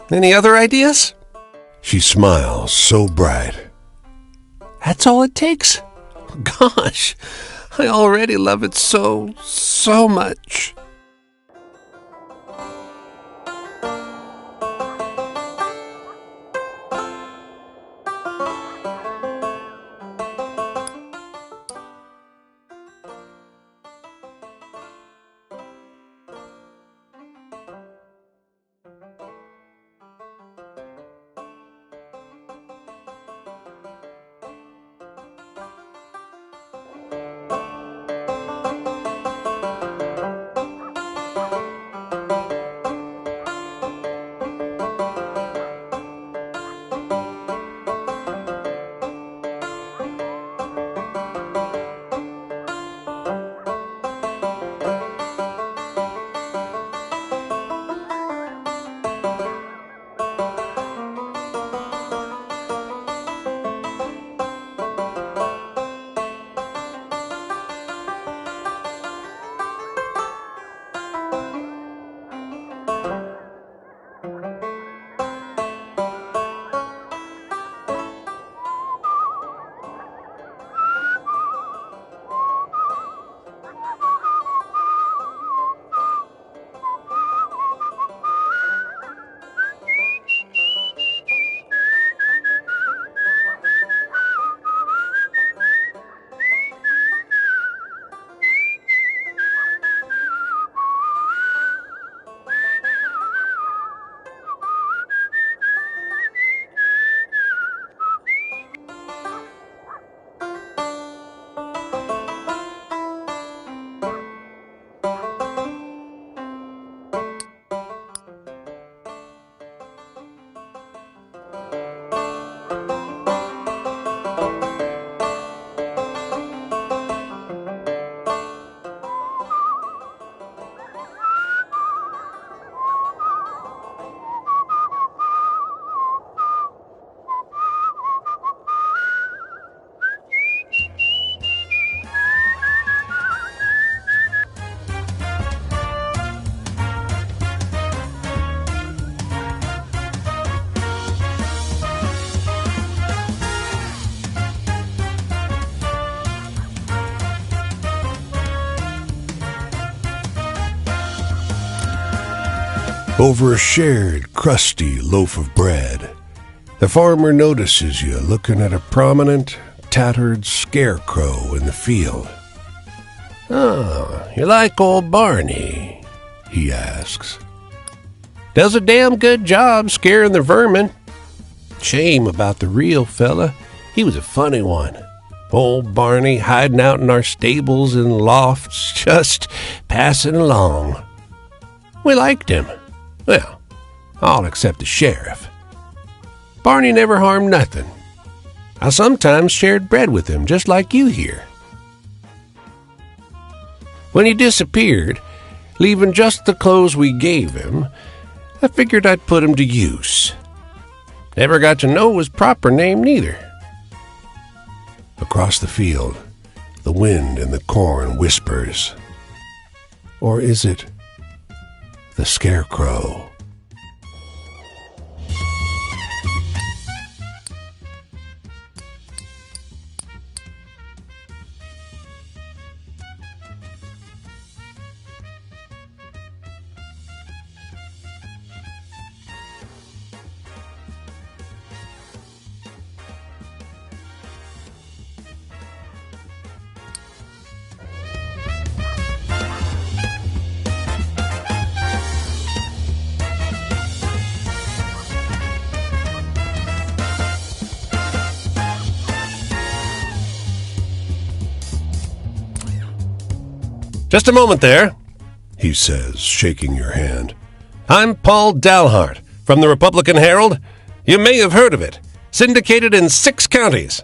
Any other ideas? She smiles so bright. That's all it takes? Gosh, I already love it so much. Over a shared, crusty loaf of bread, the farmer notices you looking at a prominent, tattered scarecrow in the field. Oh, you like old Barney? He asks. Does a damn good job scaring the vermin. Shame about the real fella. He was a funny one. Old Barney hiding out in our stables and lofts, just passing along. We liked him. Well, all except the sheriff. Barney never harmed nothing. I sometimes shared bread with him, just like you here. When he disappeared, leaving just the clothes we gave him, I figured I'd put him to use. Never got to know his proper name neither. Across the field, the wind in the corn whispers. Or is it the scarecrow? Just a moment there, He says, shaking your hand. I'm Paul Dalhart from the Republican Herald. You may have heard of it. Syndicated in 6 counties.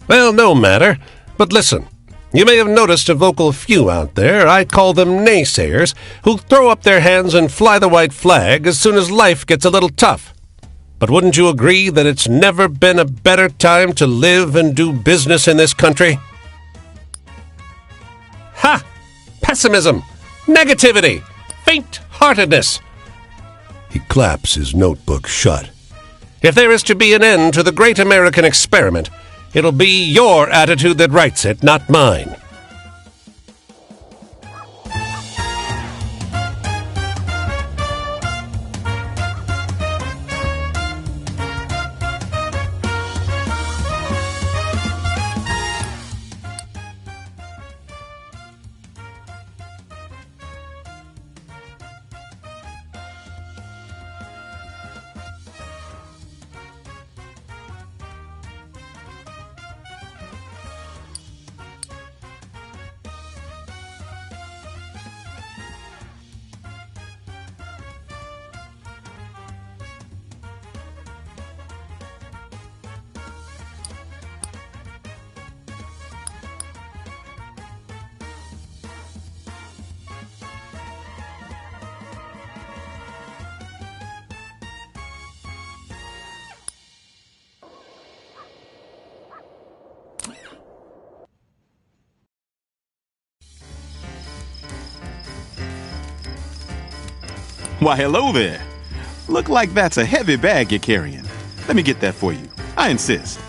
Well, no matter. But listen, you may have noticed a vocal few out there. I call them naysayers, who throw up their hands and fly the white flag as soon as life gets a little tough. But wouldn't you agree that it's never been a better time to live and do business in this country? Ha! Pessimism, negativity, faint-heartedness. He claps his notebook shut. If there is to be an end to the great American experiment, it'll be your attitude that writes it, not mine. Why, hello there. Look like that's a heavy bag you're carrying. Let me get that for you. I insist.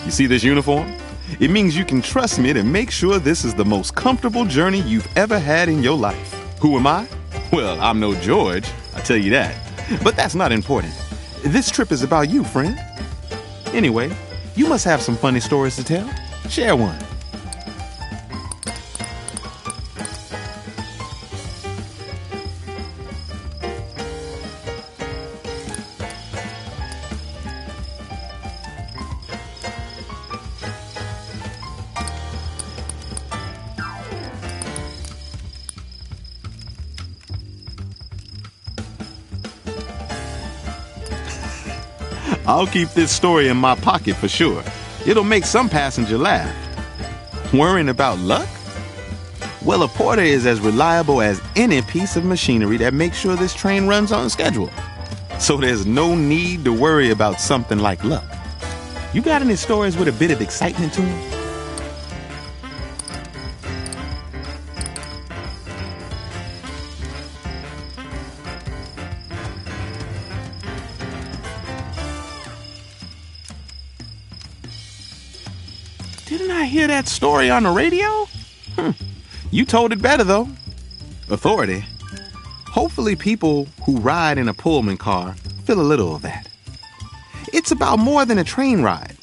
You see this uniform? It means you can trust me to make sure this is the most comfortable journey you've ever had in your life. Who am I? Well, I'm no George, I'll tell you that. But that's not important. This trip is about you, friend. Anyway, you must have some funny stories to tell. Share one. I'll keep this story in my pocket for sure. It'll make some passenger laugh. Worrying about luck? Well, a porter is as reliable as any piece of machinery that makes sure this train runs on schedule. So there's no need to worry about something like luck. You got any stories with a bit of excitement to them? Didn't I hear that story on the radio? You told it better, though. Authority. Hopefully people who ride in a Pullman car feel a little of that. It's about more than a train ride.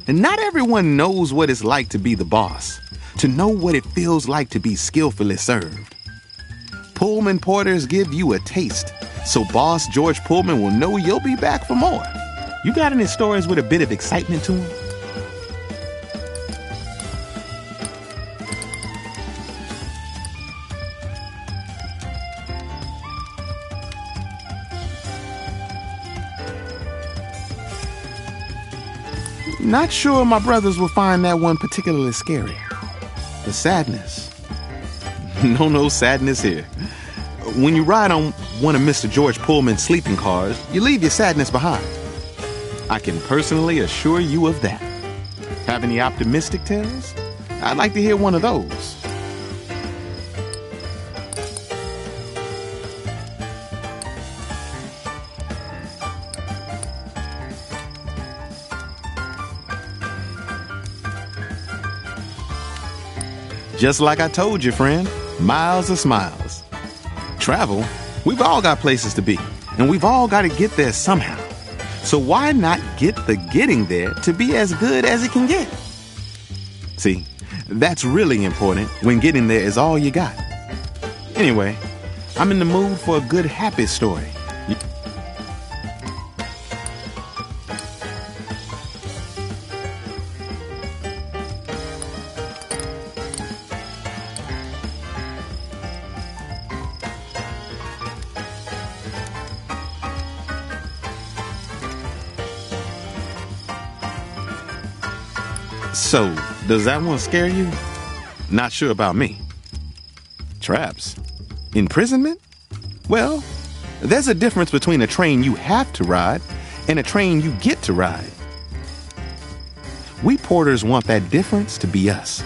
And not everyone knows what it's like to be the boss. to know what it feels like to be skillfully served. Pullman Porters give you a taste, so Boss George Pullman will know you'll be back for more. You got any stories with a bit of excitement to them? Not sure my brothers will find that one particularly scary. The sadness. No sadness here. When you ride on one of Mr. George Pullman's sleeping cars, you leave your sadness behind. I can personally assure you of that. Have any optimistic tales? I'd like to hear one of those. Just like I told you, friend, miles of smiles. Travel, we've all got places to be, and we've all got to get there somehow. So why not get the getting there to be as good as it can get? See, that's really important when getting there is all you got. Anyway, I'm in the mood for a good happy story. So, does that one scare you? Not sure about me. Traps? Imprisonment? Well, there's a difference between a train you have to ride and a train you get to ride. We porters want that difference to be us.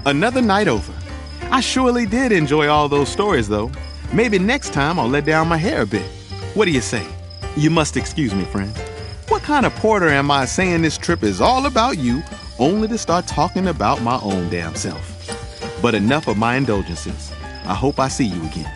Another night over. I surely did enjoy all those stories, though. Maybe next time I'll let down my hair a bit. What do you say? You must excuse me, friend. What kind of porter am I saying this trip is all about you, only to start talking about my own damn self? But enough of my indulgences. I hope I see you again.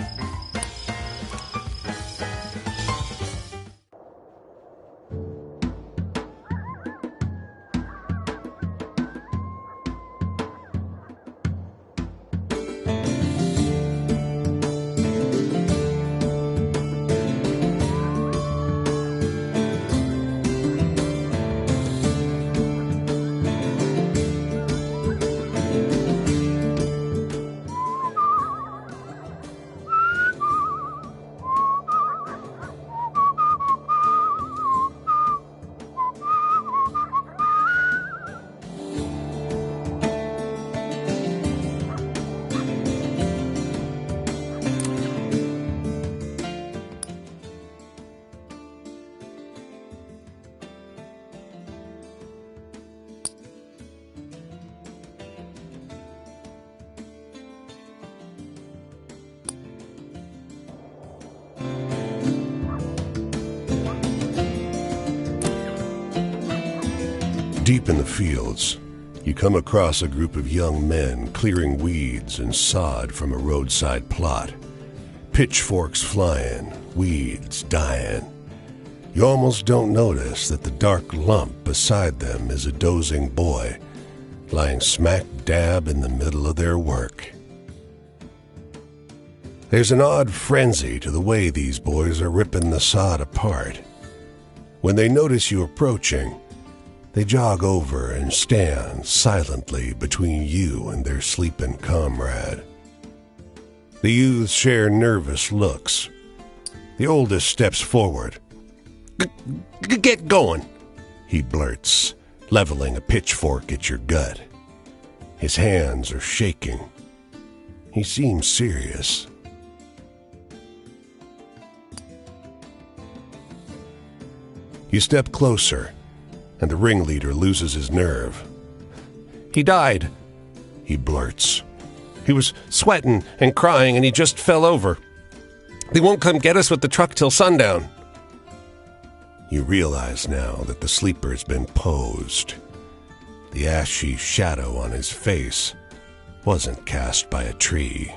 Deep in the fields, you come across a group of young men clearing weeds and sod from a roadside plot. Pitchforks flying, weeds dying. You almost don't notice that the dark lump beside them is a dozing boy, lying smack dab in the middle of their work. There's an odd frenzy to the way these boys are ripping the sod apart. When they notice you approaching, they jog over and stand silently between you and their sleeping comrade. The youths share nervous looks. The oldest steps forward. Get going, he blurts, leveling a pitchfork at your gut. His hands are shaking. He seems serious. You step closer, and the ringleader loses his nerve. He died, He blurts. he was sweating and crying, and he just fell over. They won't come get us with the truck till sundown. You realize now that the sleeper's been posed. The ashy shadow on his face wasn't cast by a tree.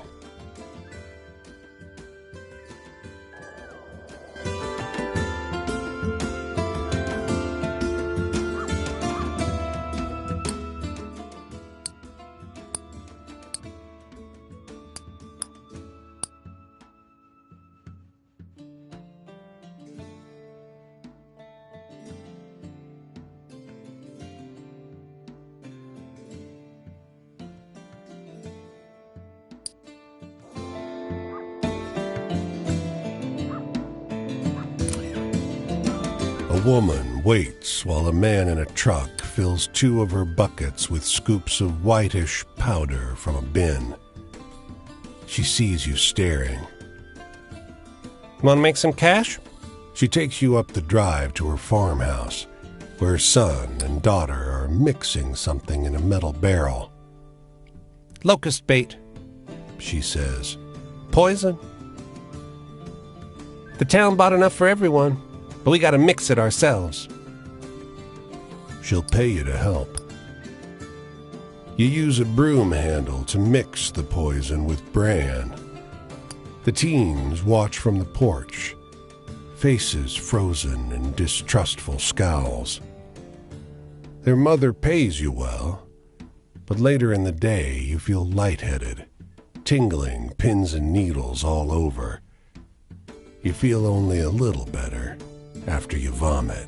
woman waits while a man in a truck fills 2 of her buckets with scoops of whitish powder from a bin. She sees you staring. Want to make some cash? She takes you up the drive to her farmhouse, where her son and daughter are mixing something in a metal barrel. Locust bait, She says, poison. The town bought enough for everyone, but we gotta mix it ourselves. She'll pay you to help. You use a broom handle to mix the poison with bran. The teens watch from the porch, faces frozen in distrustful scowls. Their mother pays you well, but later in the day you feel lightheaded, tingling pins and needles all over. You feel only a little better after you vomit.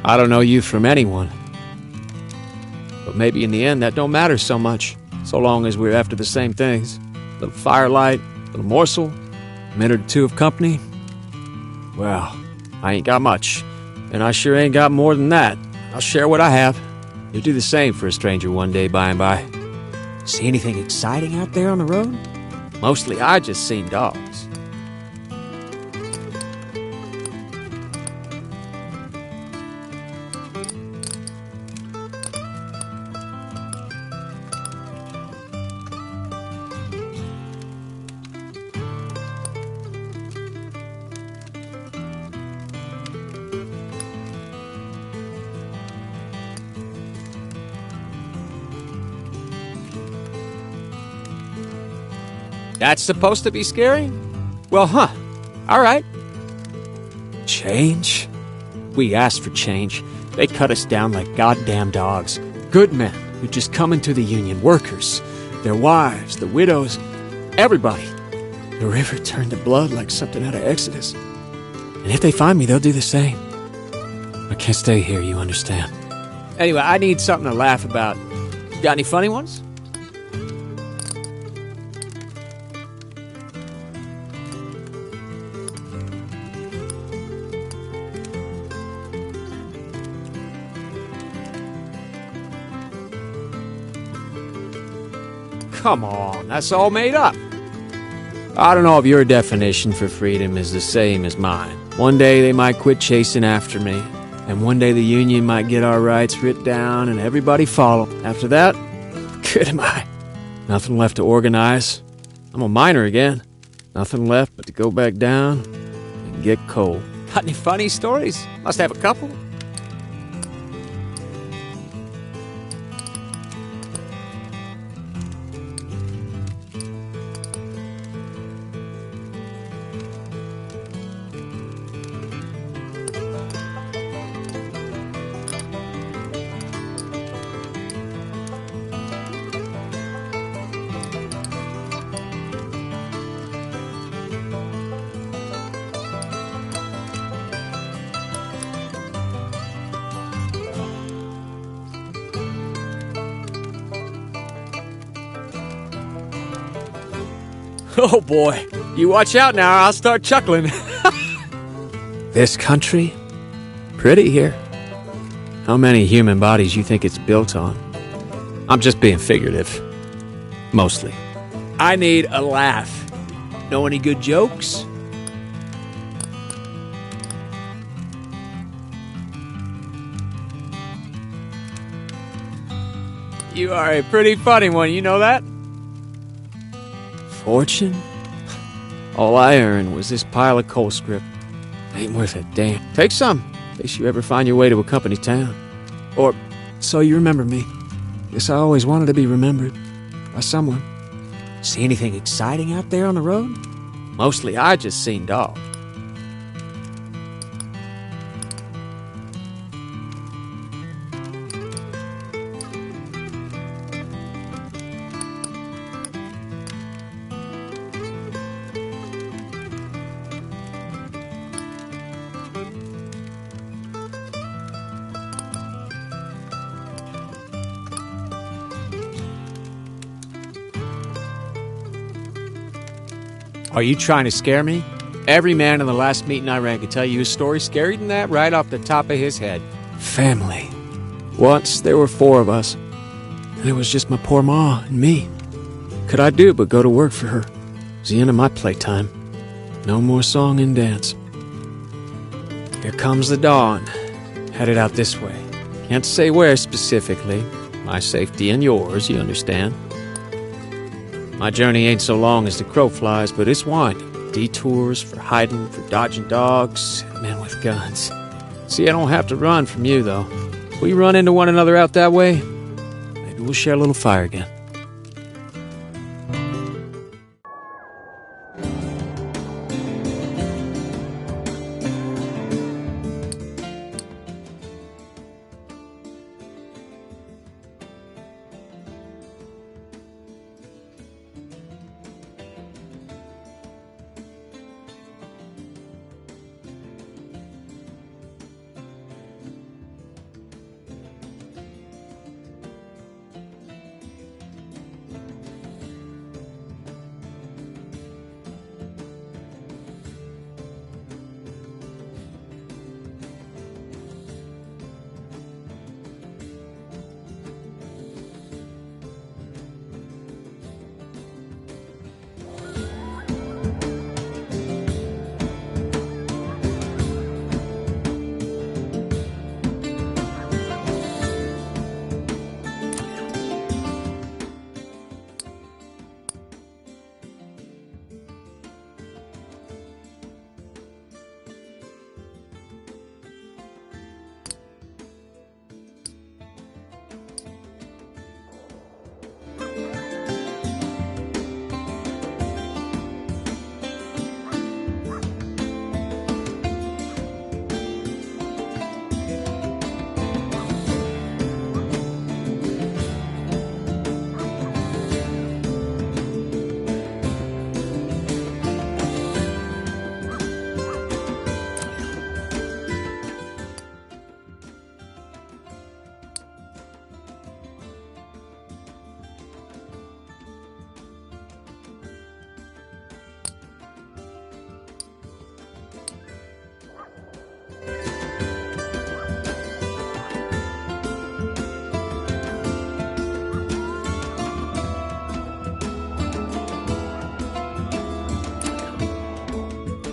I don't know you from anyone. But maybe in the end that don't matter so much, so long as we're after the same things. A little firelight, a little morsel, a minute or 2 of company. Well, I ain't got much, and I sure ain't got more than that. I'll share what I have. You'll do the same for a stranger one day by and by. See anything exciting out there on the road? Mostly I just seen dogs. That's supposed to be scary? Well, all right. Change? We asked for change. They cut us down like goddamn dogs. Good men who just come into the union, workers, their wives, the widows, everybody. The river turned to blood like something out of Exodus. And if they find me, they'll do the same. I can't stay here, you understand. Anyway, I need something to laugh about. You got any funny ones? Come on, that's all made up. I don't know if your definition for freedom is the same as mine. One day they might quit chasing after me, and one day the union might get our rights writ down and everybody follow. After that, good am I. Nothing left to organize. I'm a miner again. Nothing left but to go back down and get coal. Got any funny stories? Must have a couple. Oh boy, you watch out now, I'll start chuckling. This country? Pretty here. How many human bodies you think it's built on? I'm just being figurative. Mostly. I need a laugh. Know any good jokes? You are a pretty funny one, you know that? Fortune? All I earned was this pile of coal scrip. Ain't worth a damn. Take some, in case you ever find your way to a company town. Or, so you remember me. Guess I always wanted to be remembered. By someone. See anything exciting out there on the road? Mostly I just seen dogs. Are you trying to scare me? Every man in the last meeting I ran could tell you a story scarier than that right off the top of his head. Family. Once there were 4 of us, and it was just my poor ma and me. Could I do but go to work for her? It was the end of my playtime. No more song and dance. Here comes the dawn. Headed out this way. Can't say where specifically. My safety and yours, you understand. My journey ain't so long as the crow flies, but it's winding. Detours for hiding, for dodging dogs, and men with guns. See, I don't have to run from you, though. If we run into one another out that way, maybe we'll share a little fire again.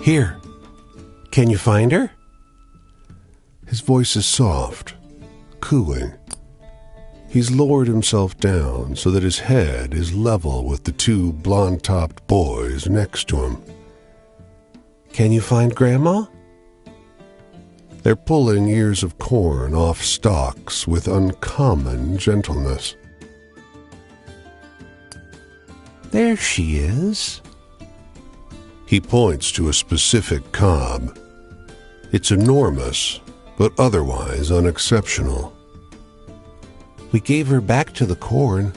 Here. Can you find her? His voice is soft, cooing. He's lowered himself down so that his head is level with the 2 blonde-topped boys next to him. Can you find Grandma? They're pulling ears of corn off stalks with uncommon gentleness. There she is. He points to a specific cob. It's enormous, but otherwise unexceptional. We gave her back to the corn,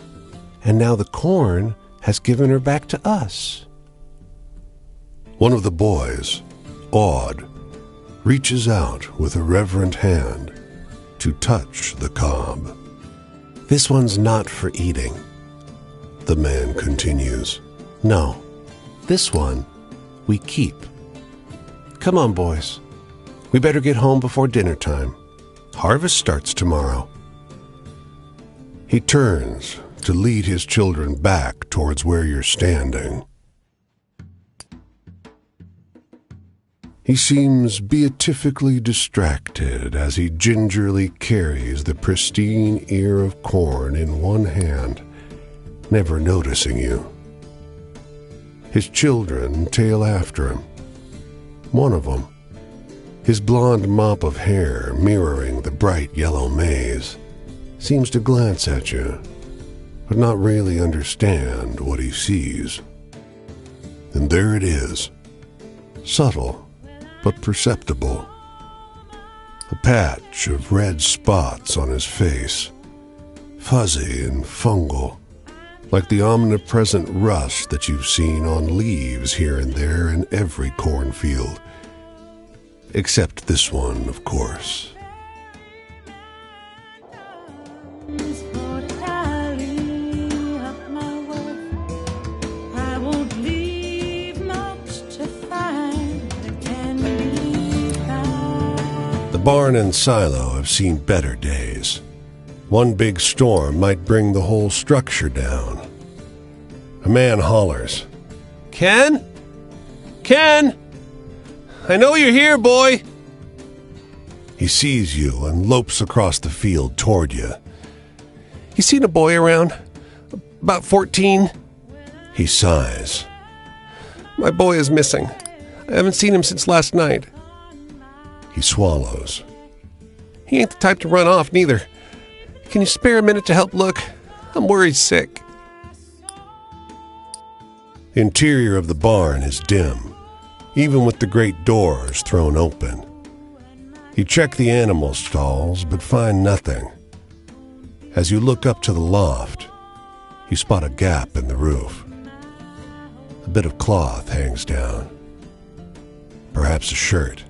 and now the corn has given her back to us. One of the boys, awed, reaches out with a reverent hand to touch the cob. This one's not for eating, the man continues. No, this one we keep. Come on, boys. We better get home before dinner time. Harvest starts tomorrow. He turns to lead his children back towards where you're standing. He seems beatifically distracted as he gingerly carries the pristine ear of corn in one hand, never noticing you. His children tail after him. One of them, his blonde mop of hair mirroring the bright yellow maize, seems to glance at you, but not really understand what he sees. And there it is, subtle but perceptible. A patch of red spots on his face, fuzzy and fungal, like the omnipresent rust that you've seen on leaves here and there in every cornfield. Except this one, of course. I won't leave my The barn and silo have seen better days. One big storm might bring the whole structure down. A man hollers. Ken? Ken? I know you're here, boy. He sees you and lopes across the field toward you. You seen a boy around? About 14? He sighs. My boy is missing. I haven't seen him since last night. He swallows. He ain't the type to run off, neither. Can you spare a minute to help look? I'm worried sick. The interior of the barn is dim, even with the great doors thrown open. You check the animal stalls, but find nothing. As you look up to the loft, you spot a gap in the roof. A bit of cloth hangs down. Perhaps a shirt.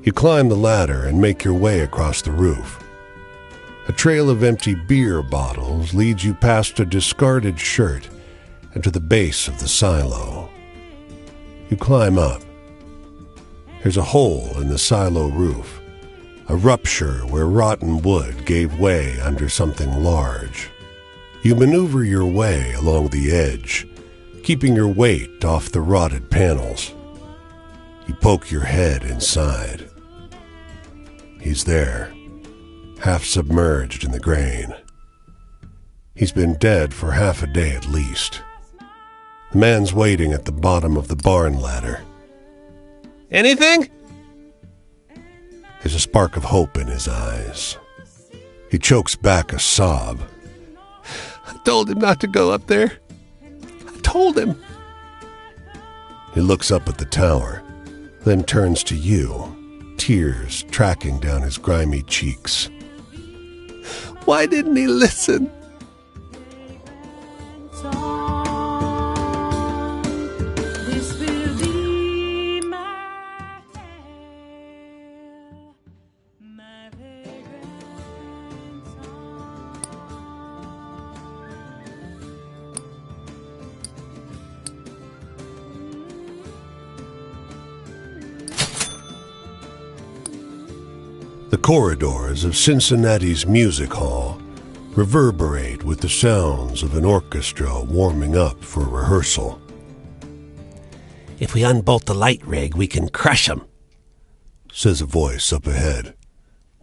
You climb the ladder and make your way across the roof. A trail of empty beer bottles leads you past a discarded shirt and to the base of the silo. You climb up. There's a hole in the silo roof, a rupture where rotten wood gave way under something large. You maneuver your way along the edge, keeping your weight off the rotted panels. You poke your head inside. He's there, half submerged in the grain. He's been dead for half a day at least. The man's waiting at the bottom of the barn ladder. Anything? There's a spark of hope in his eyes. He chokes back a sob. I told him not to go up there. I told him. He looks up at the tower, then turns to you, tears tracking down his grimy cheeks. Why didn't he listen? The corridors of Cincinnati's music hall reverberate with the sounds of an orchestra warming up for rehearsal. If we unbolt the light rig, we can crush him, says a voice up ahead.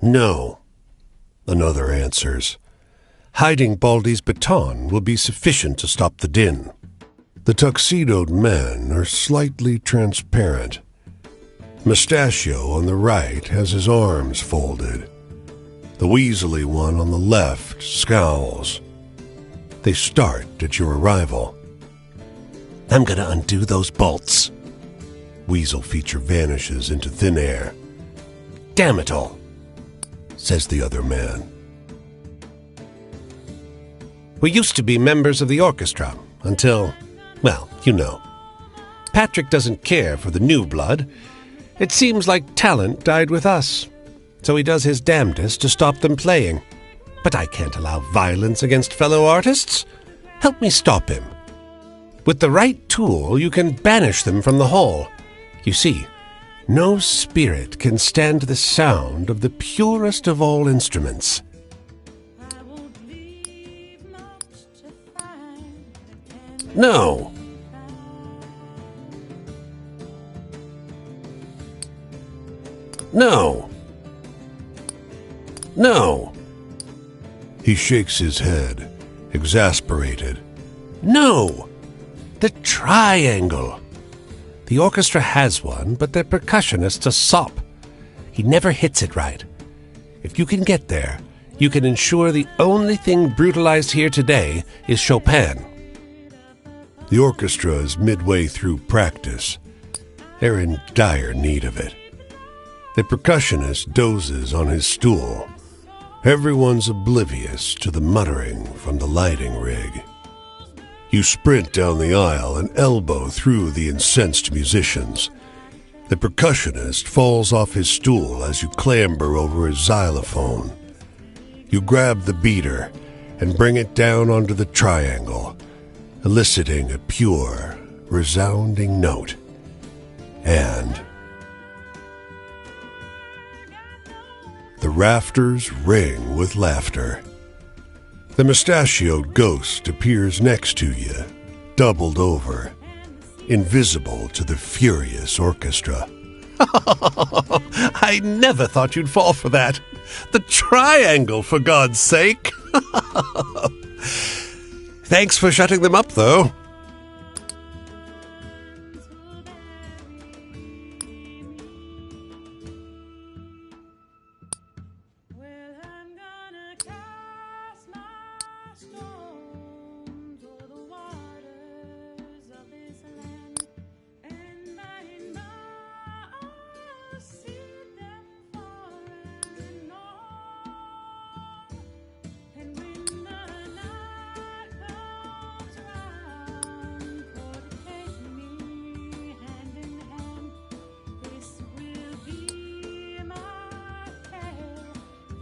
No, another answers. Hiding Baldy's baton will be sufficient to stop the din. The tuxedoed men are slightly transparent. Mustachio on the right has his arms folded. The weaselly one on the left scowls. They start at your arrival. I'm gonna undo those bolts. Weasel feature vanishes into thin air. Damn it all, says the other man. We used to be members of the orchestra until, well, you know. Patrick doesn't care for the new blood. It seems like talent died with us, so he does his damnedest to stop them playing. But I can't allow violence against fellow artists. Help me stop him. With the right tool, you can banish them from the hall. You see, no spirit can stand the sound of the purest of all instruments. No. No. No. He shakes his head, exasperated. No. The triangle. The orchestra has one, but their percussionist's a sop. He never hits it right. If you can get there, you can ensure the only thing brutalized here today is Chopin. The orchestra is midway through practice. They're in dire need of it. The percussionist dozes on his stool. Everyone's oblivious to the muttering from the lighting rig. You sprint down the aisle and elbow through the incensed musicians. The percussionist falls off his stool as you clamber over his xylophone. You grab the beater and bring it down onto the triangle, eliciting a pure, resounding note. And The rafters ring with laughter. The mustachioed ghost appears next to you, doubled over, invisible to the furious orchestra. I never thought you'd fall for that. The triangle, for God's sake. Thanks for shutting them up, though. Well, I'm gonna cast my stones o'er the waters of this land, and by and by I'll see them far and all. And when the night comes round for to take me hand in hand, this will be my tale.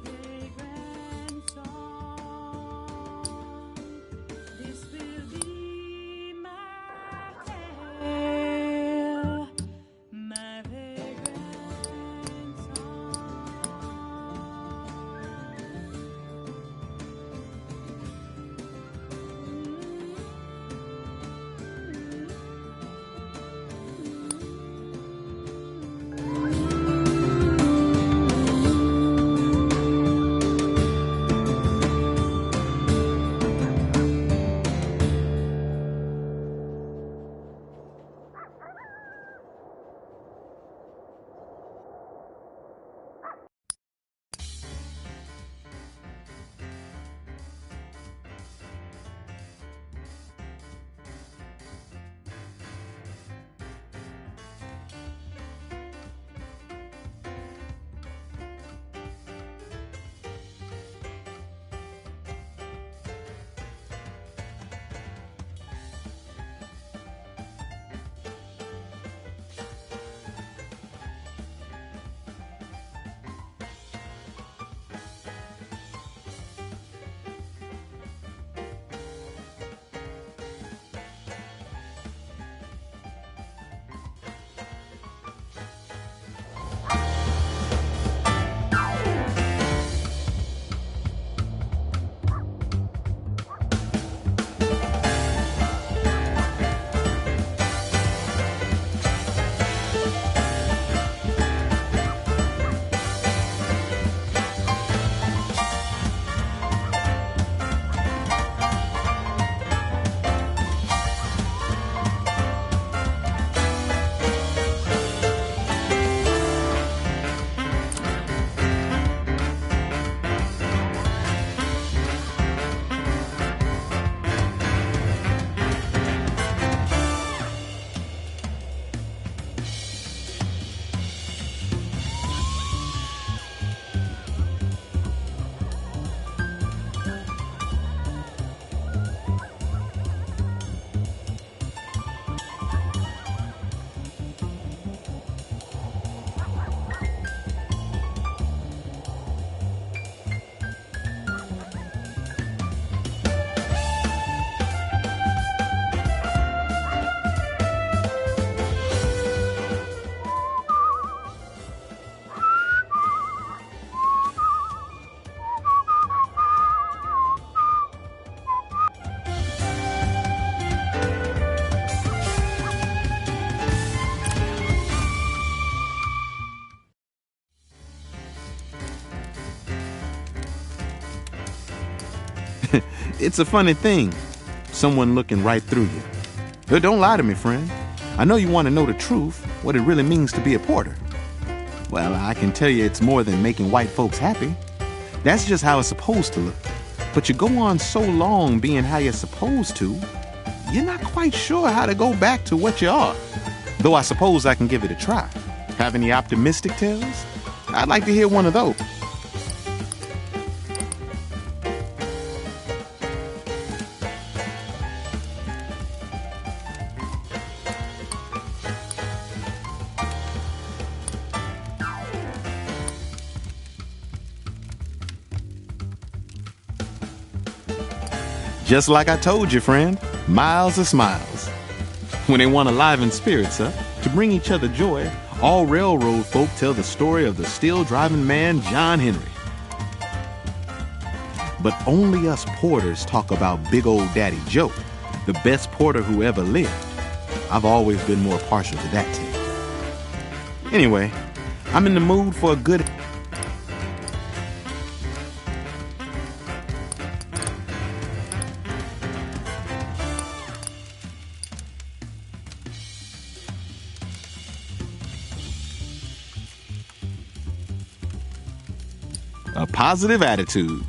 Fragrant song. This will be my tale, my fragrant It's a funny thing, someone looking right through you. But don't lie to me, friend. I know you want to know the truth, what it really means to be a porter. Well, I can tell you it's more than making white folks happy. That's just how it's supposed to look. But you go on so long being how you're supposed to, you're not quite sure how to go back to what you are. Though I suppose I can give it a try. Have any optimistic tales? I'd like to hear one of those. Just like I told you, friend, miles of smiles. When they want to liven spirits up, to bring each other joy, all railroad folk tell the story of the still driving man, John Henry. But only us porters talk about Big Old Daddy Joe, the best porter who ever lived. I've always been more partial to that tale. Anyway, I'm in the mood for a good... A positive attitude.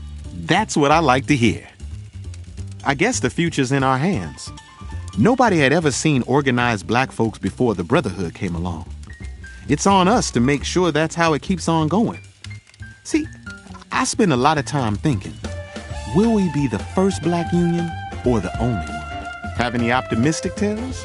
That's what I like to hear. I guess the future's in our hands. Nobody had ever seen organized black folks before the Brotherhood came along. It's on us to make sure that's how it keeps on going. See, I spend a lot of time thinking, will we be the first black union or the only one? Have any optimistic tales?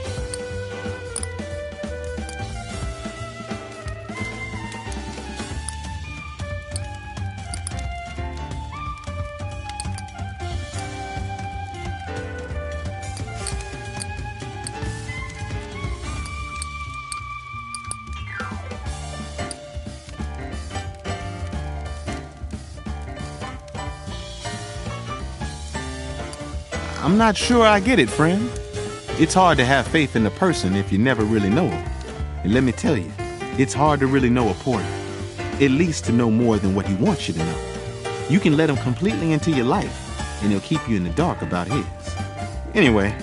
I'm not sure I get it, friend. It's hard to have faith in a person if you never really know him. And let me tell you, it's hard to really know a porter. At least to know more than what he wants you to know. You can let him completely into your life, and he'll keep you in the dark about his. Anyway,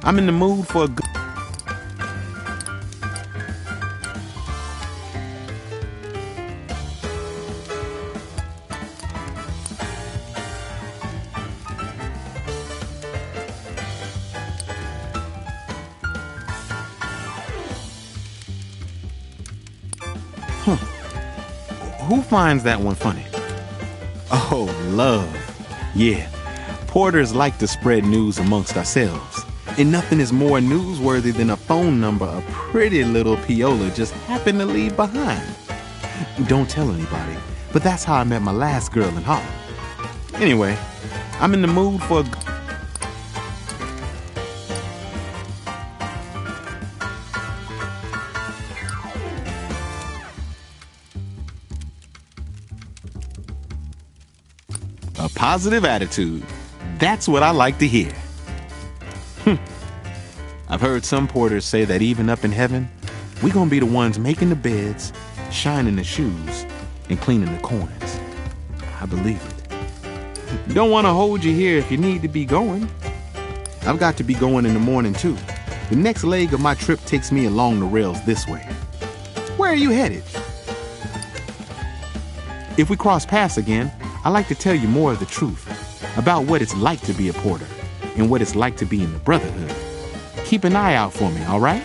I'm in the mood for a good... Who finds that one funny? Oh, love. Yeah, porters like to spread news amongst ourselves. And nothing is more newsworthy than a phone number a pretty little Piola just happened to leave behind. Don't tell anybody, but that's how I met my last girl in Harlem. Anyway, I'm in the mood for a... A positive attitude. That's what I like to hear. I've heard some porters say that even up in heaven, we're gonna be the ones making the beds, shining the shoes, and cleaning the corners. I believe it. Don't want to hold you here if you need to be going. I've got to be going in the morning too. The next leg of my trip takes me along the rails this way. Where are you headed? If we cross paths again, I'd like to tell you more of the truth about what it's like to be a porter and what it's like to be in the Brotherhood. Keep an eye out for me, all right?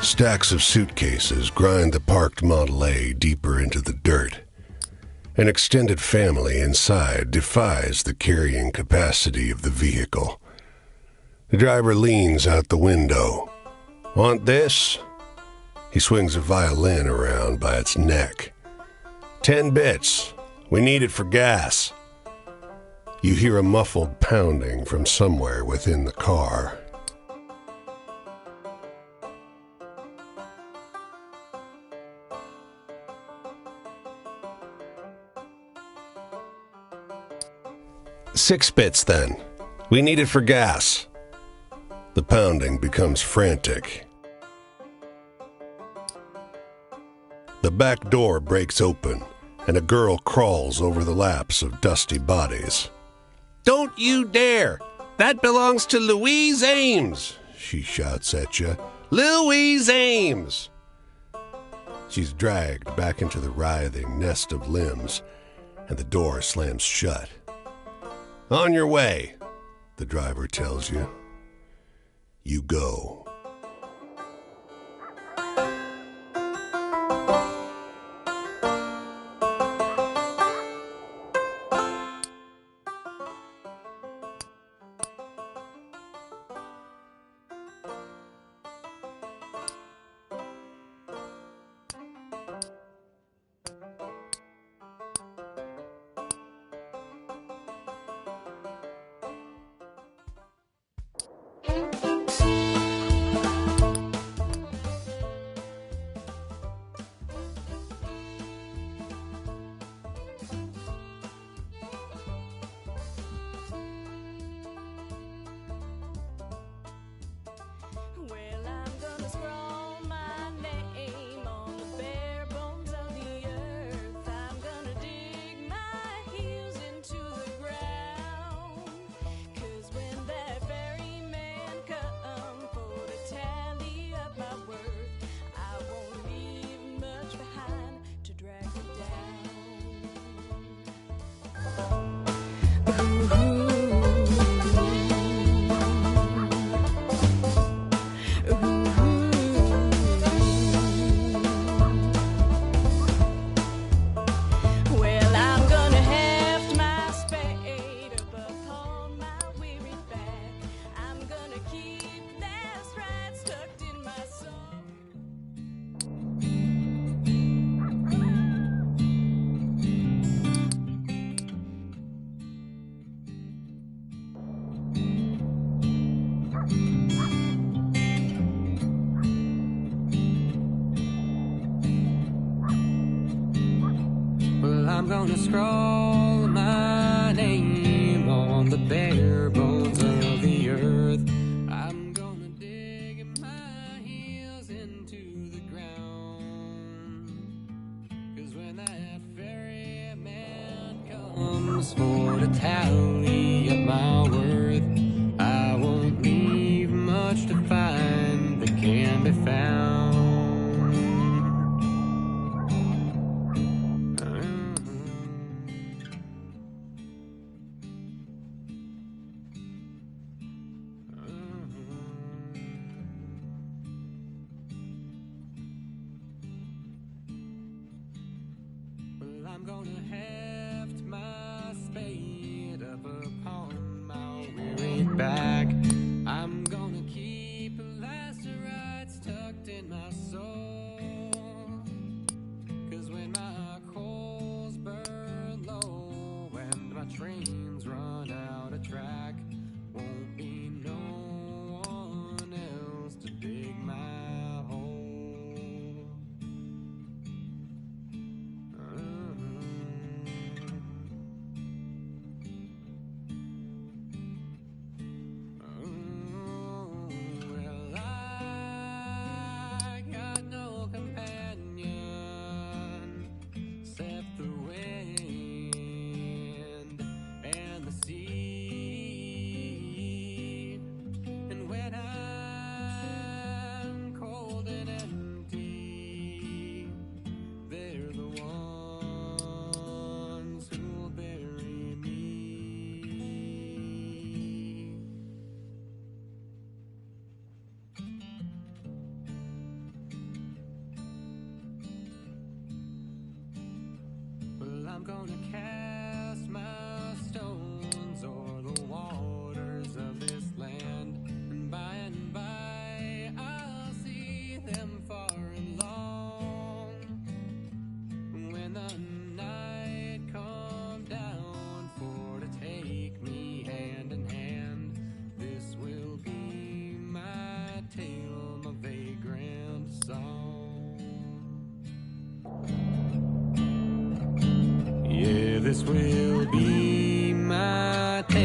Stacks of suitcases grind the parked Model A deeper into the dirt. An extended family inside defies the carrying capacity of the vehicle. The driver leans out the window. Want this? He swings a violin around by its neck. 10 bits. We need it for gas. You hear a muffled pounding from somewhere within the car. 6 bits, then. We need it for gas. The pounding becomes frantic. The back door breaks open, and a girl crawls over the laps of dusty bodies. Don't you dare! That belongs to Louise Ames, She shouts at you. Louise Ames! She's dragged back into the writhing nest of limbs, and the door slams shut. On your way, the driver tells you. You go. Well, I'm gonna scrawl my name on the bare bones of the earth. I'm gonna dig my heels into the ground. 'Cause when that ferryman come for to tally up my worth, I won't leave much behind to drag me down. Well, I'm gonna heft my spade up upon my weary back. I'm gonna keep last rites tucked in my soul. Well, I'm gonna scrawl my name on the bare bones of the earth. I'm gonna dig my heels into the ground. 'Cause when that ferryman comes for to tally up my worth, I won't leave much to find that can be found. Well, I'm gonna heft my spade up upon my weary back. I'm gonna keep lacerates tucked in my soul. 'Cause when my coals burn low and my trains run out of track, won't be no one else to dig my hole. Well, I got no companion except the wind and the sea. And when I'm cold and empty, they're the ones who'll bury me. Well, I'm gonna cast my stones o'er the waters of this land, and by I'll see them far and long. When the night come down for to take me hand in hand, this will be my tale, my vagrant song. Yeah, this will be my tale.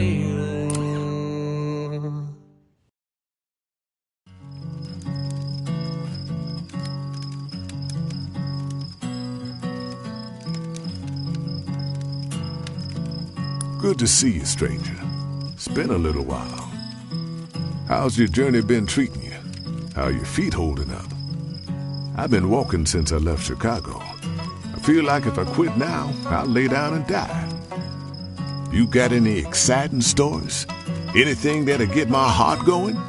Good to see you, stranger. It's been a little while. How's your journey been treating you? How are your feet holding up? I've been walking since I left Chicago. I feel like if I quit now, I'll lay down and die. You got any exciting stories? Anything that'll get my heart going?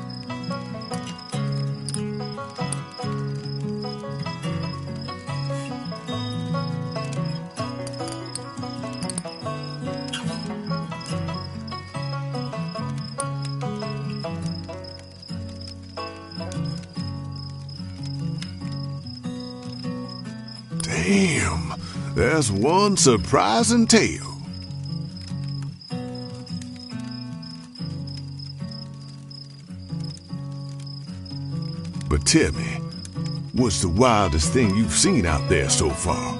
Damn, there's one surprising tale. But tell me, what's the wildest thing you've seen out there so far?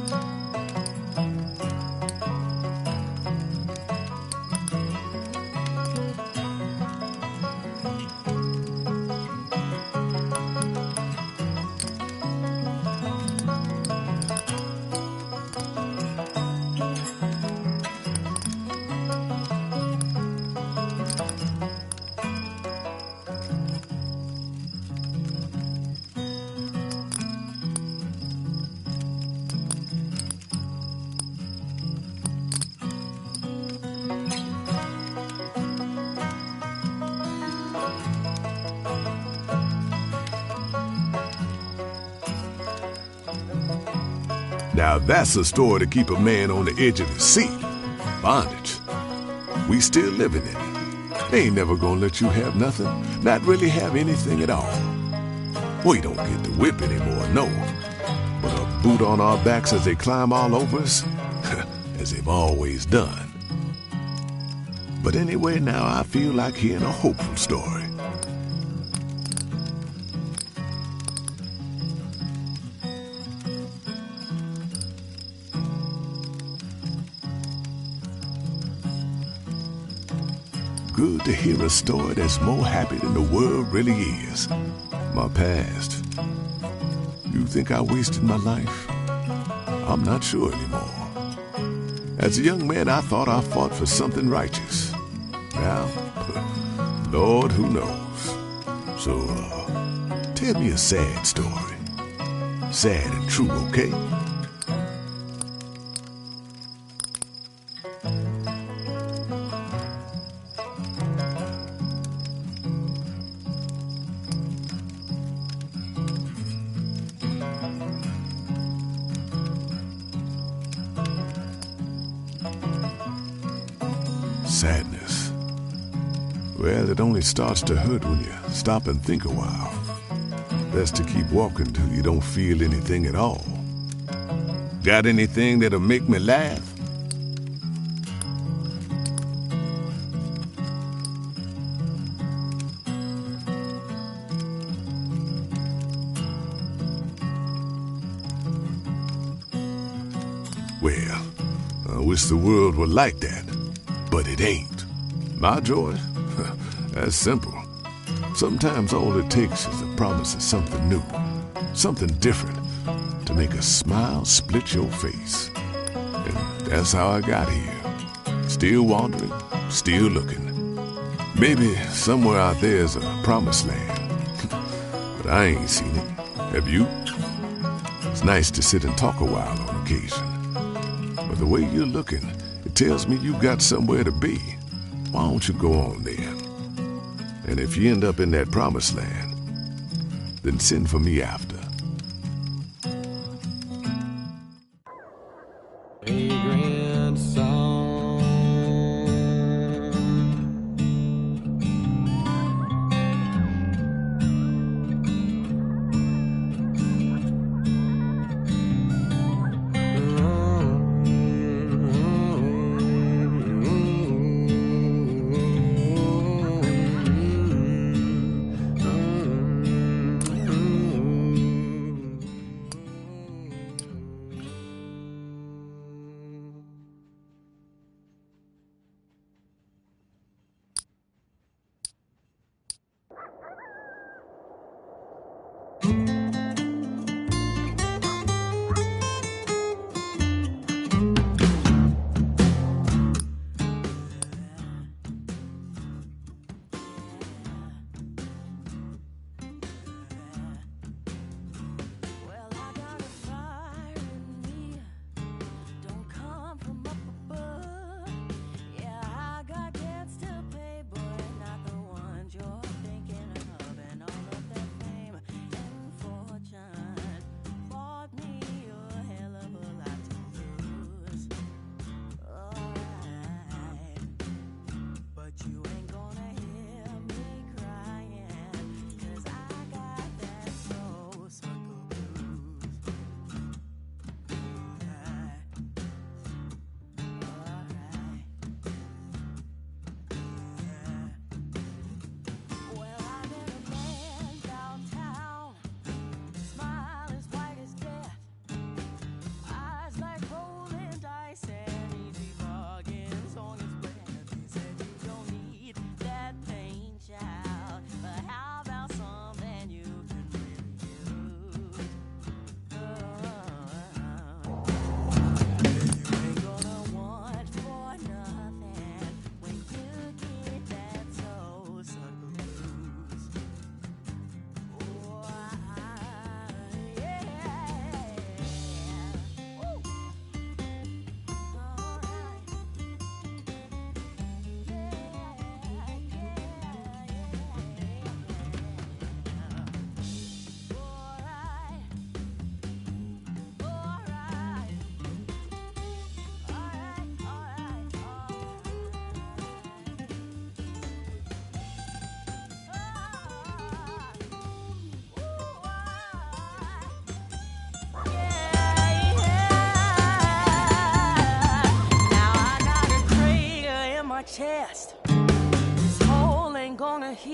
Now that's a story to keep a man on the edge of his seat. Bondage. We still living in it. They ain't never gonna let you have nothing, not really have anything at all. We don't get the whip anymore, no. But a boot on our backs as they climb all over us, as they've always done. But anyway, now I feel like hearing a hopeful story. Good to hear a story that's more happy than the world really is. My past. You think I wasted my life? I'm not sure anymore. As a young man, I thought I fought for something righteous. Now, Lord, who knows? So, tell me a sad story. Sad and true, okay? Sadness. Well, it only starts to hurt when you stop and think a while. Best to keep walking till you don't feel anything at all. Got anything that'll make me laugh? Well, I wish the world were like that. But it ain't. My joy? That's simple. Sometimes all it takes is a promise of something new, something different, to make a smile split your face. And that's how I got here. Still wandering, still looking. Maybe somewhere out there is a promised land. But I ain't seen it. Have you? It's nice to sit and talk a while on occasion. But the way you're looking, it tells me you got somewhere to be. Why don't you go on there? And if you end up in that promised land, then send for me after. Vagrant song.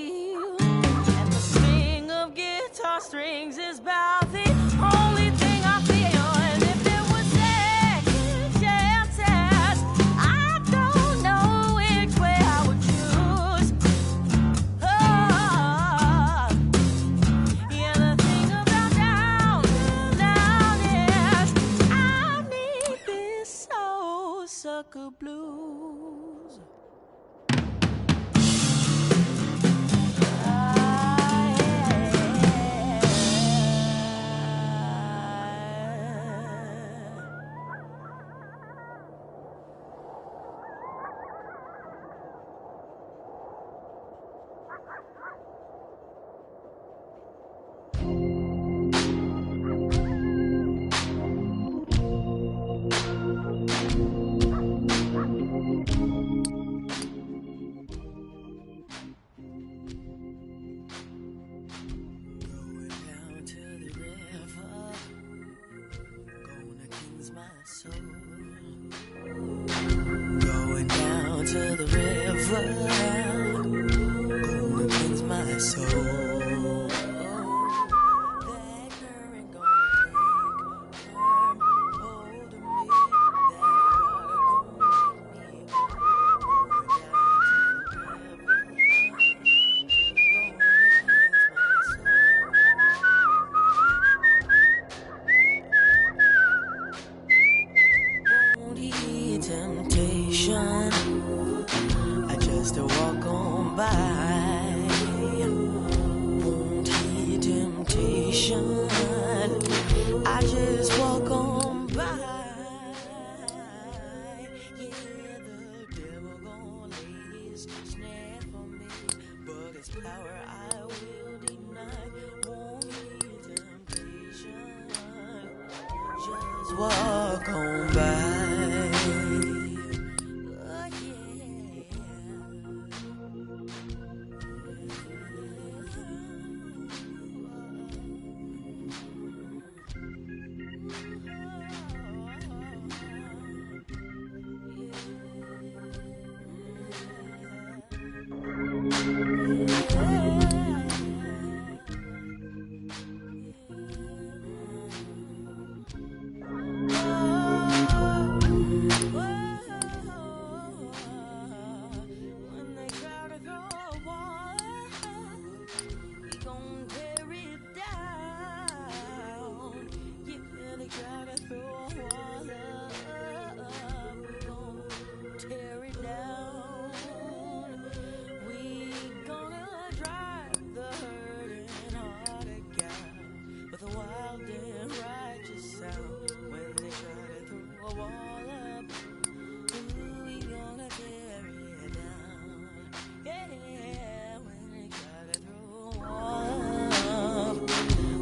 feel. And the swing of guitar strings is about the only thing I feel. And if there was second chances, I don't know which way I would choose. Oh, yeah, the thing about down is I need this soul sucker blues. Going down to the river, gonna cleanse my soul. That current gonna take firm hold of me. That water gonna make me whole. Going down to the river, gonna cleanse my soul. Won't heed temptation, I just walk on by. Won't heed temptation, I just walk on by. Yeah, the devil gon' lay his snare for me, but his power I will deny. Won't heed temptation, just walk on by. When they try to throw a wall, we gon' tear it down. Yeah, they try to throw a wall up, we gon' tear it down. We gonna drive the hurting hearted gal with a wild and righteous sound. When they try to throw a wall up, we gonna tear it down. Yeah, when they try to throw a wall up,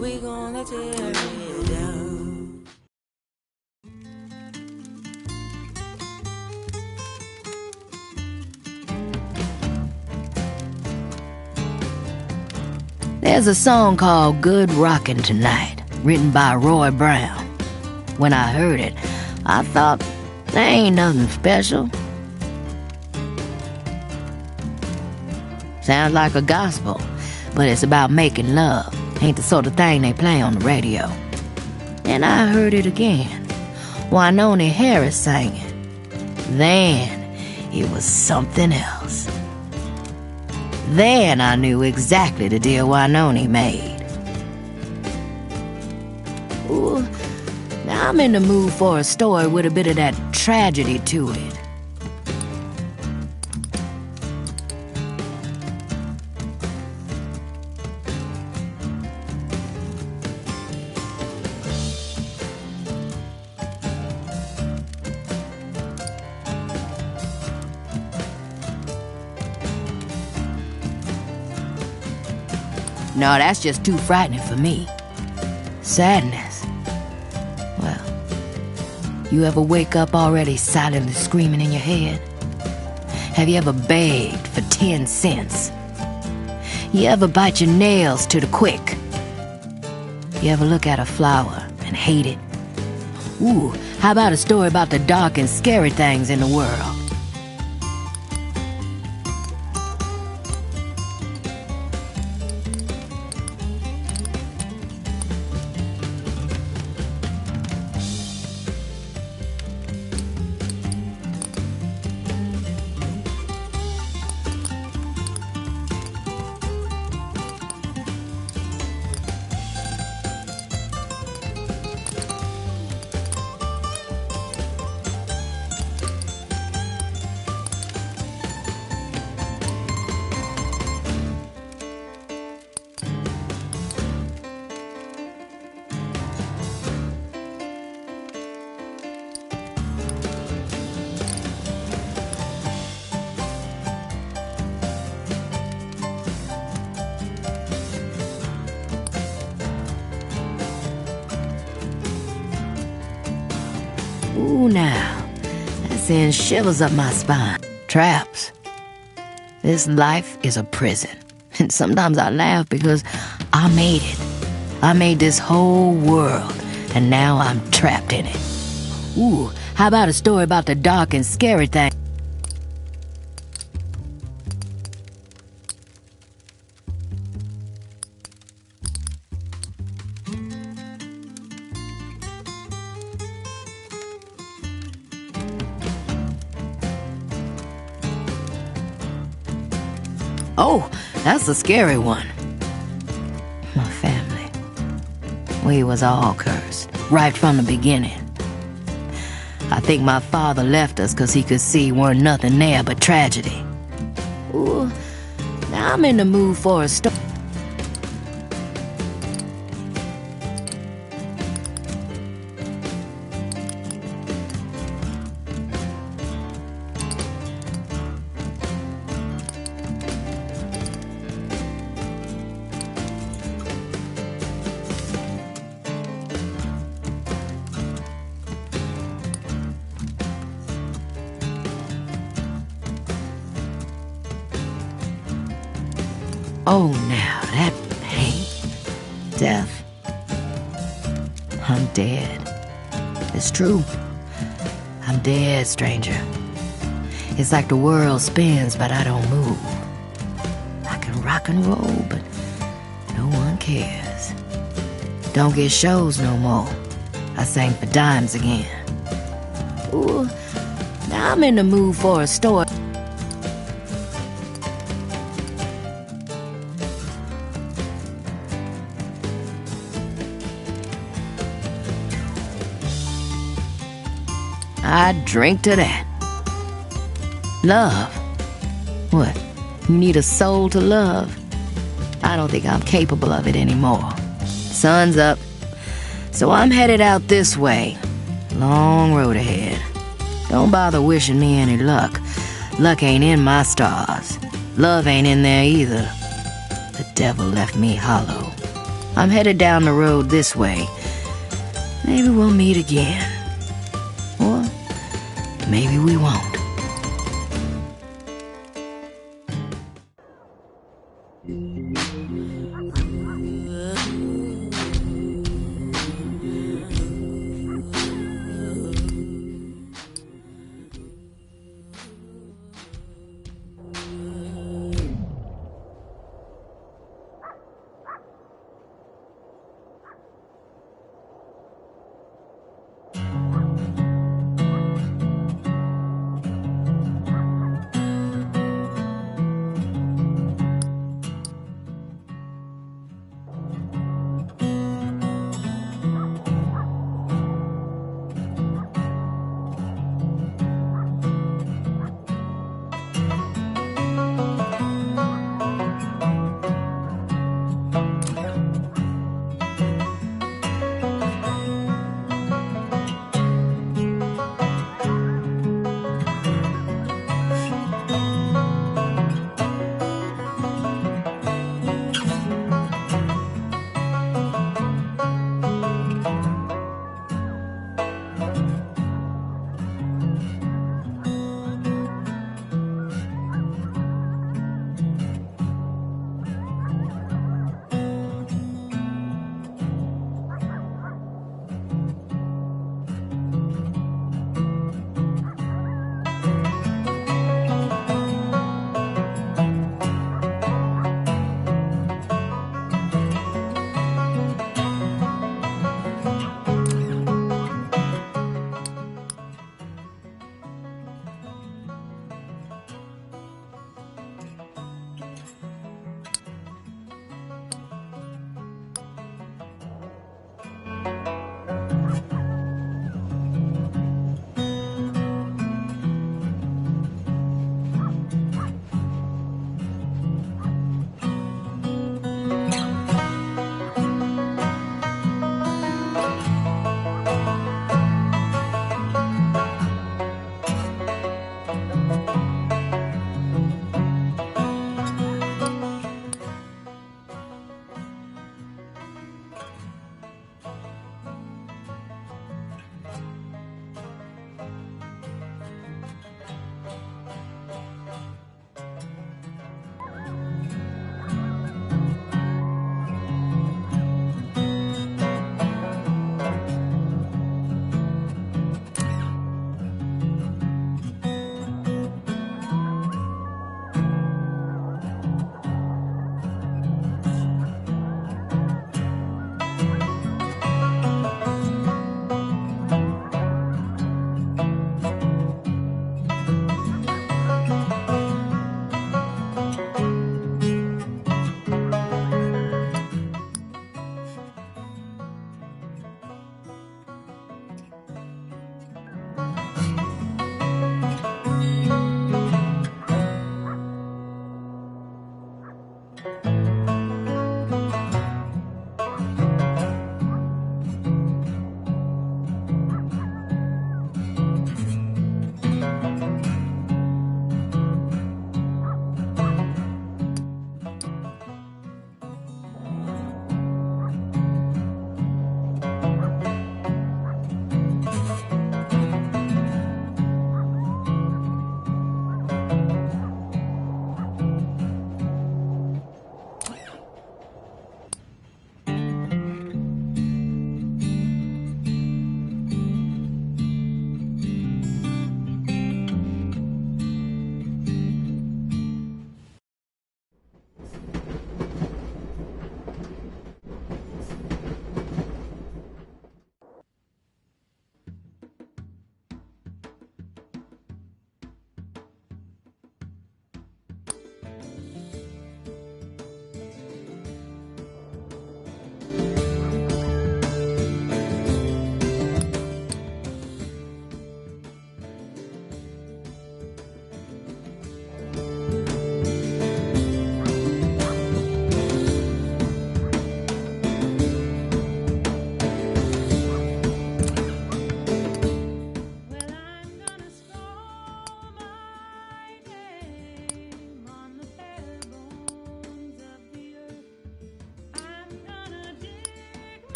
we gonna tear it down. There's a song called Good Rockin' Tonight, written by Roy Brown. When I heard it, I thought, there ain't nothing special. Sounds like a gospel, but it's about making love. Ain't the sort of thing they play on the radio. And I heard it again. Wynonie Harris sang it. Then it was something else. Then I knew exactly the deal Wynonie made. Ooh, now I'm in the mood for a story with a bit of that tragedy to it. No, that's just too frightening for me. Sadness. Well, you ever wake up already silently screaming in your head? Have you ever begged for 10 cents? You ever bite your nails to the quick? You ever look at a flower and hate it? Ooh, how about a story about the dark and scary things in the world? Ooh, now, that sends shivers up my spine. Traps. This life is a prison. And sometimes I laugh because I made it. I made this whole world, and now I'm trapped in it. Ooh, how about a story about the dark and scary thing? Oh, that's a scary one. My family. We was all cursed, right from the beginning. I think my father left us 'cause he could see weren't nothing there but tragedy. Ooh, now I'm in the mood for a story. Oh, now, that pain, death. I'm dead. It's true. I'm dead, stranger. It's like the world spins, but I don't move. I can rock and roll, but no one cares. Don't get shows no more. I sang for dimes again. Ooh, now I'm in the mood for a story. I drink to that. Love. What? You need a soul to love? I don't think I'm capable of it anymore. Sun's up, so I'm headed out this way. Long road ahead. Don't bother wishing me any luck. Luck ain't in my stars. Love ain't in there either. The devil left me hollow. I'm headed down the road this way. Maybe we'll meet again. Or maybe we won't.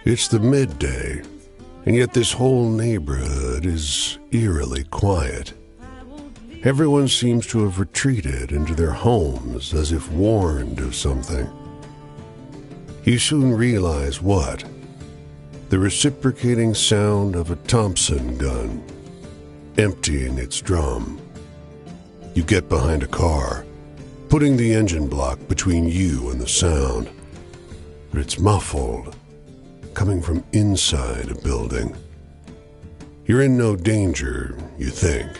It's the midday, and yet this whole neighborhood is eerily quiet. Everyone seems to have retreated into their homes as if warned of something. You soon realize what? The reciprocating sound of a Thompson gun, emptying its drum. You get behind a car, putting the engine block between you and the sound. But it's muffled, coming from inside a building. You're in no danger, you think.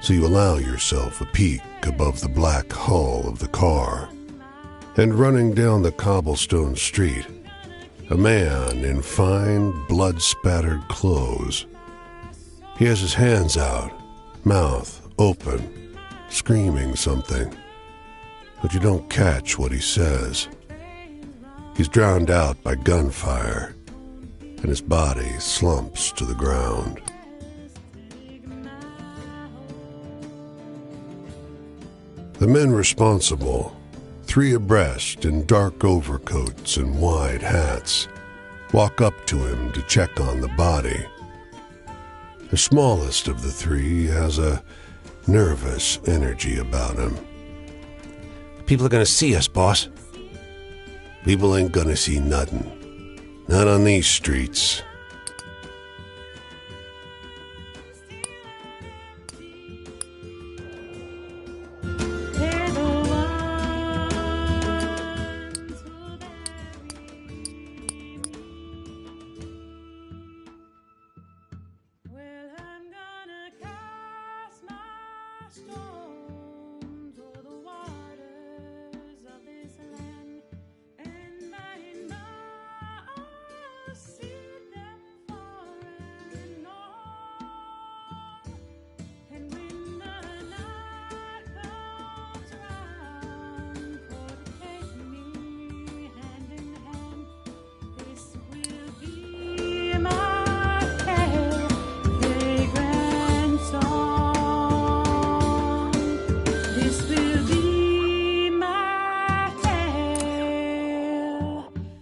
So you allow yourself a peek above the black hull of the car. And running down the cobblestone street, a man in fine, blood-spattered clothes. He has his hands out, mouth open, screaming something. But you don't catch what he says. He's drowned out by gunfire, and his body slumps to the ground. The men responsible, 3 abreast in dark overcoats and wide hats, walk up to him to check on the body. The smallest of the 3 has a nervous energy about him. People are gonna see us, boss. People ain't gonna see nothing. Not on these streets.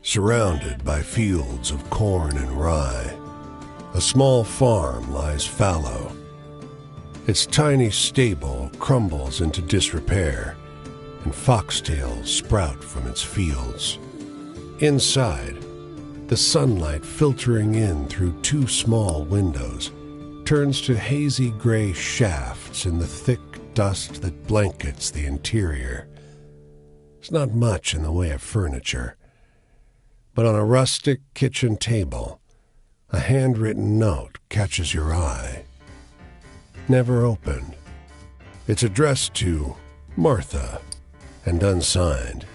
Surrounded by fields of corn and rye, a small farm lies fallow. Its tiny stable crumbles into disrepair, and foxtails sprout from its fields. Inside, the sunlight filtering in through 2 small windows turns to hazy gray shafts in the thick dust that blankets the interior. There's not much in the way of furniture, but on a rustic kitchen table, a handwritten note catches your eye. Never opened. It's addressed to Martha and unsigned.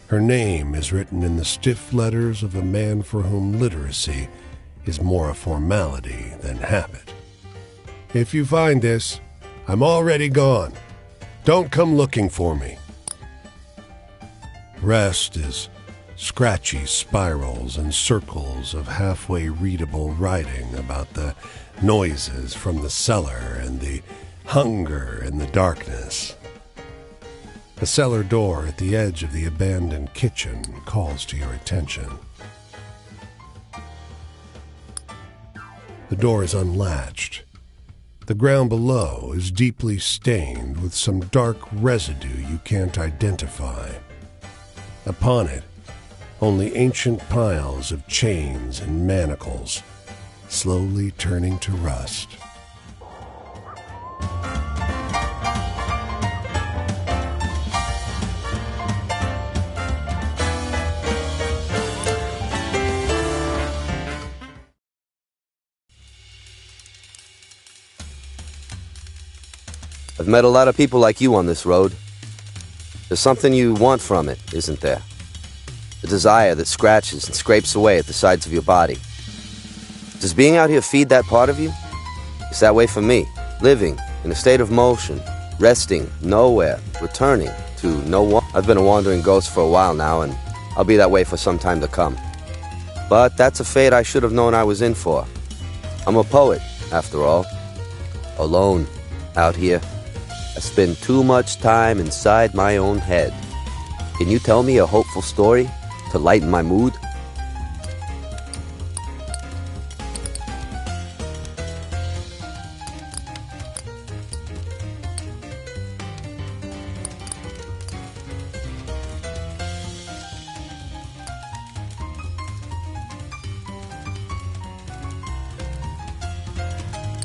Her name is written in the stiff letters of a man for whom literacy is more a formality than habit. If you find this, I'm already gone. Don't come looking for me. Rest is scratchy spirals and circles of halfway readable writing about the noises from the cellar and the hunger in the darkness. A cellar door at the edge of the abandoned kitchen calls to your attention. The door is unlatched. The ground below is deeply stained with some dark residue you can't identify. Upon it, only ancient piles of chains and manacles, slowly turning to rust. I've met a lot of people like you on this road. There's something you want from it, isn't there? A desire that scratches and scrapes away at the sides of your body. Does being out here feed that part of you? It's that way for me, living in a state of motion, resting nowhere, returning to no one. I've been a wandering ghost for a while now, and I'll be that way for some time to come. But that's a fate I should have known I was in for. I'm a poet, after all. Alone, out here. I spend too much time inside my own head. Can you tell me a hopeful story to lighten my mood?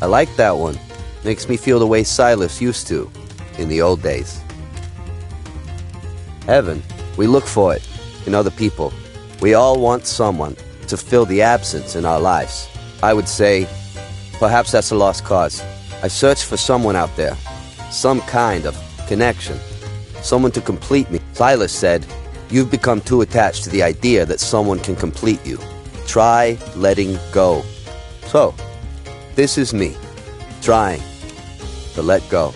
I like that one. Makes me feel the way Silas used to in the old days. Heaven, we look for it in other people. We all want someone to fill the absence in our lives. I would say, perhaps that's a lost cause. I search for someone out there, some kind of connection, someone to complete me. Silas said, you've become too attached to the idea that someone can complete you. Try letting go. So, this is me, trying to let go.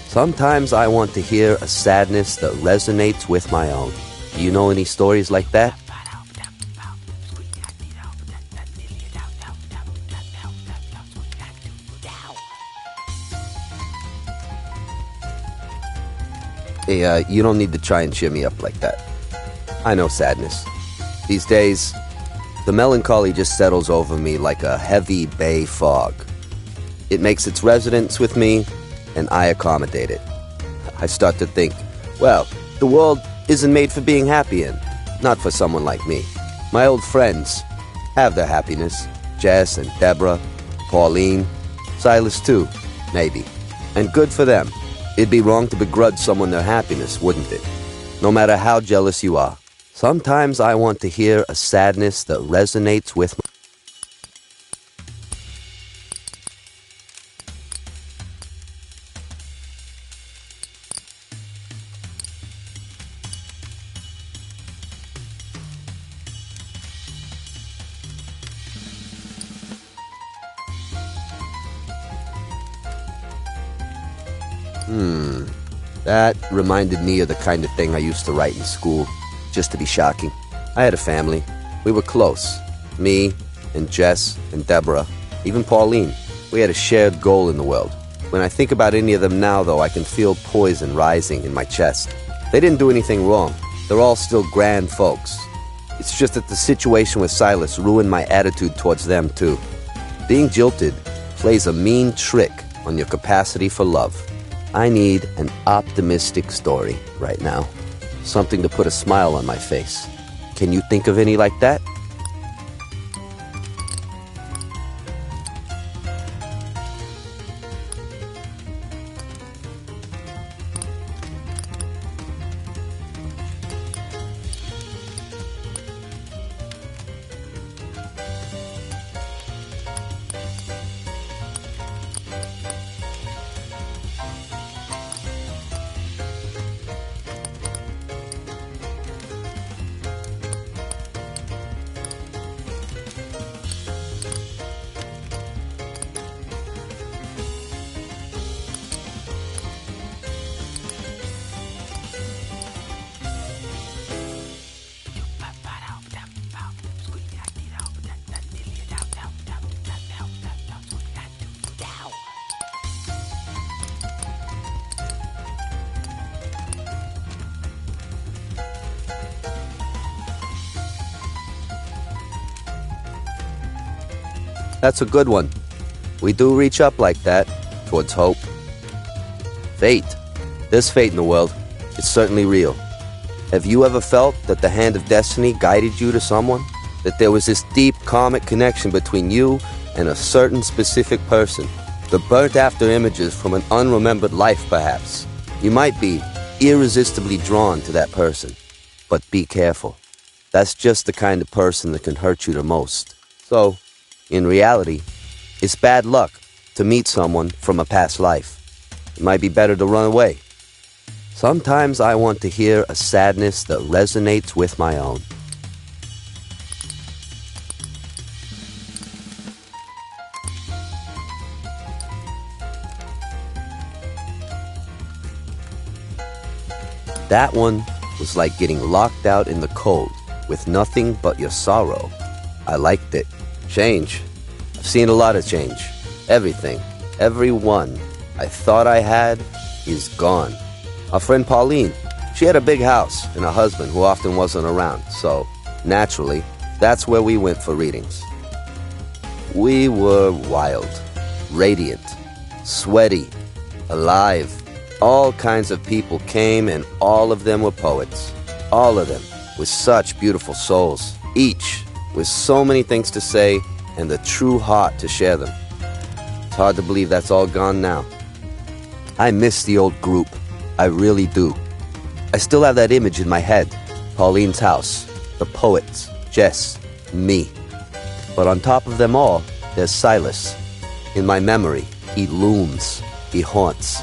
Sometimes I want to hear a sadness that resonates with my own. Do you know any stories like that? Hey, you don't need to try and cheer me up like that. I know sadness. These days, the melancholy just settles over me like a heavy bay fog. It makes its residence with me, and I accommodate it. I start to think, well, the world isn't made for being happy in, not for someone like me. My old friends have their happiness. Jess and Deborah, Pauline, Silas too, maybe. And good for them. It'd be wrong to begrudge someone their happiness, wouldn't it? No matter how jealous you are. Sometimes I want to hear a sadness that resonates with me. That reminded me of the kind of thing I used to write in school, just to be shocking. I had a family. We were close. Me and Jess and Deborah, even Pauline. We had a shared goal in the world. When I think about any of them now, though, I can feel poison rising in my chest. They didn't do anything wrong. They're all still grand folks. It's just that the situation with Silas ruined my attitude towards them, too. Being jilted plays a mean trick on your capacity for love. I need an optimistic story right now. Something to put a smile on my face. Can you think of any like that? That's a good one. We do reach up like that, towards hope. Fate. There's fate in the world. It's certainly real. Have you ever felt that the hand of destiny guided you to someone? That there was this deep karmic connection between you and a certain specific person? The burnt-after images from an unremembered life, perhaps. You might be irresistibly drawn to that person. But be careful. That's just the kind of person that can hurt you the most. So, in reality, it's bad luck to meet someone from a past life. It might be better to run away. Sometimes I want to hear a sadness that resonates with my own. That one was like getting locked out in the cold with nothing but your sorrow. I liked it. Change. I've seen a lot of change. Everything. Everyone I thought I had is gone. Our friend Pauline, she had a big house and a husband who often wasn't around, so naturally, that's where we went for readings. We were wild, radiant, sweaty, alive. All kinds of people came and all of them were poets. All of them with such beautiful souls, each with so many things to say and the true heart to share them. hard to believe that's all gone now. I miss the old group. I really do. I still have that image in my head. Pauline's house, the poets, Jess, me. But on top of them all, there's Silas. In my memory, he looms. He haunts.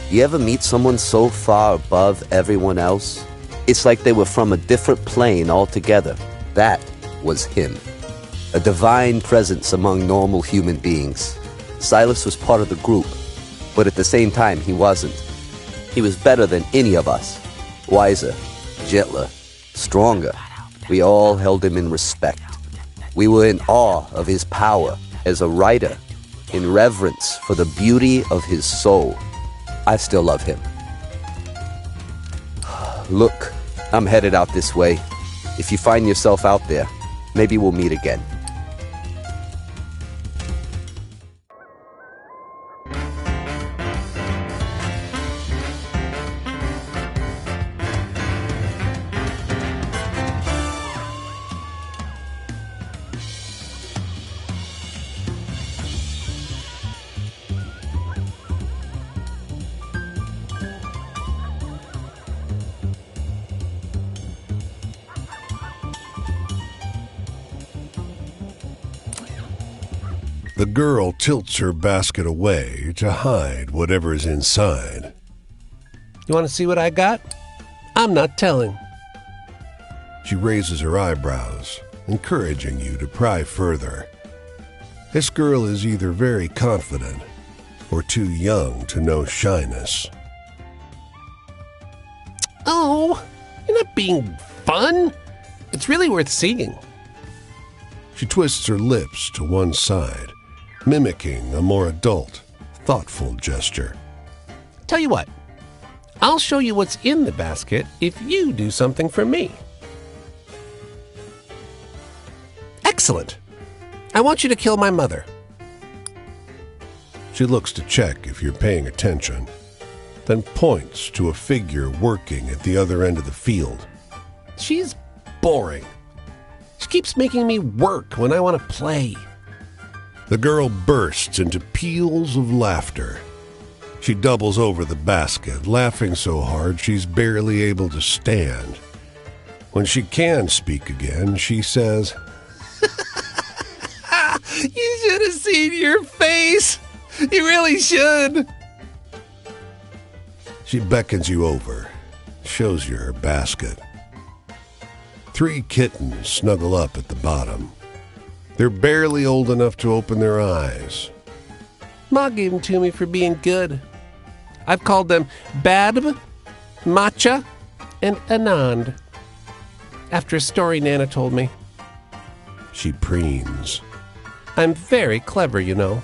You ever meet someone so far above everyone else? It's like they were from a different plane altogether. That was him. A divine presence among normal human beings. Silas was part of the group, but at the same time he wasn't. He was better than any of us. Wiser, gentler, stronger. We all held him in respect. We were in awe of his power as a writer, in reverence for the beauty of his soul. I still love him. Look, I'm headed out this way. If you find yourself out there, maybe we'll meet again. The girl tilts her basket away to hide whatever is inside. You want to see what I got? I'm not telling. She raises her eyebrows, encouraging you to pry further. This girl is either very confident or too young to know shyness. Oh, you're not being fun. It's really worth seeing. She twists her lips to one side, mimicking a more adult, thoughtful gesture. Tell you what, I'll show you what's in the basket if you do something for me. Excellent. I want you to kill my mother. She looks to check if you're paying attention, then points to a figure working at the other end of the field. She's boring. She keeps making me work when I want to play. The girl bursts into peals of laughter. She doubles over the basket, laughing so hard she's barely able to stand. When she can speak again, she says, You should have seen your face. You really should. She beckons you over, shows you her basket. 3 kittens snuggle up at the bottom. They're barely old enough to open their eyes. Ma gave them to me for being good. I've called them Badb, Matcha, and Anand, after a story Nana told me. She preens. I'm very clever, you know.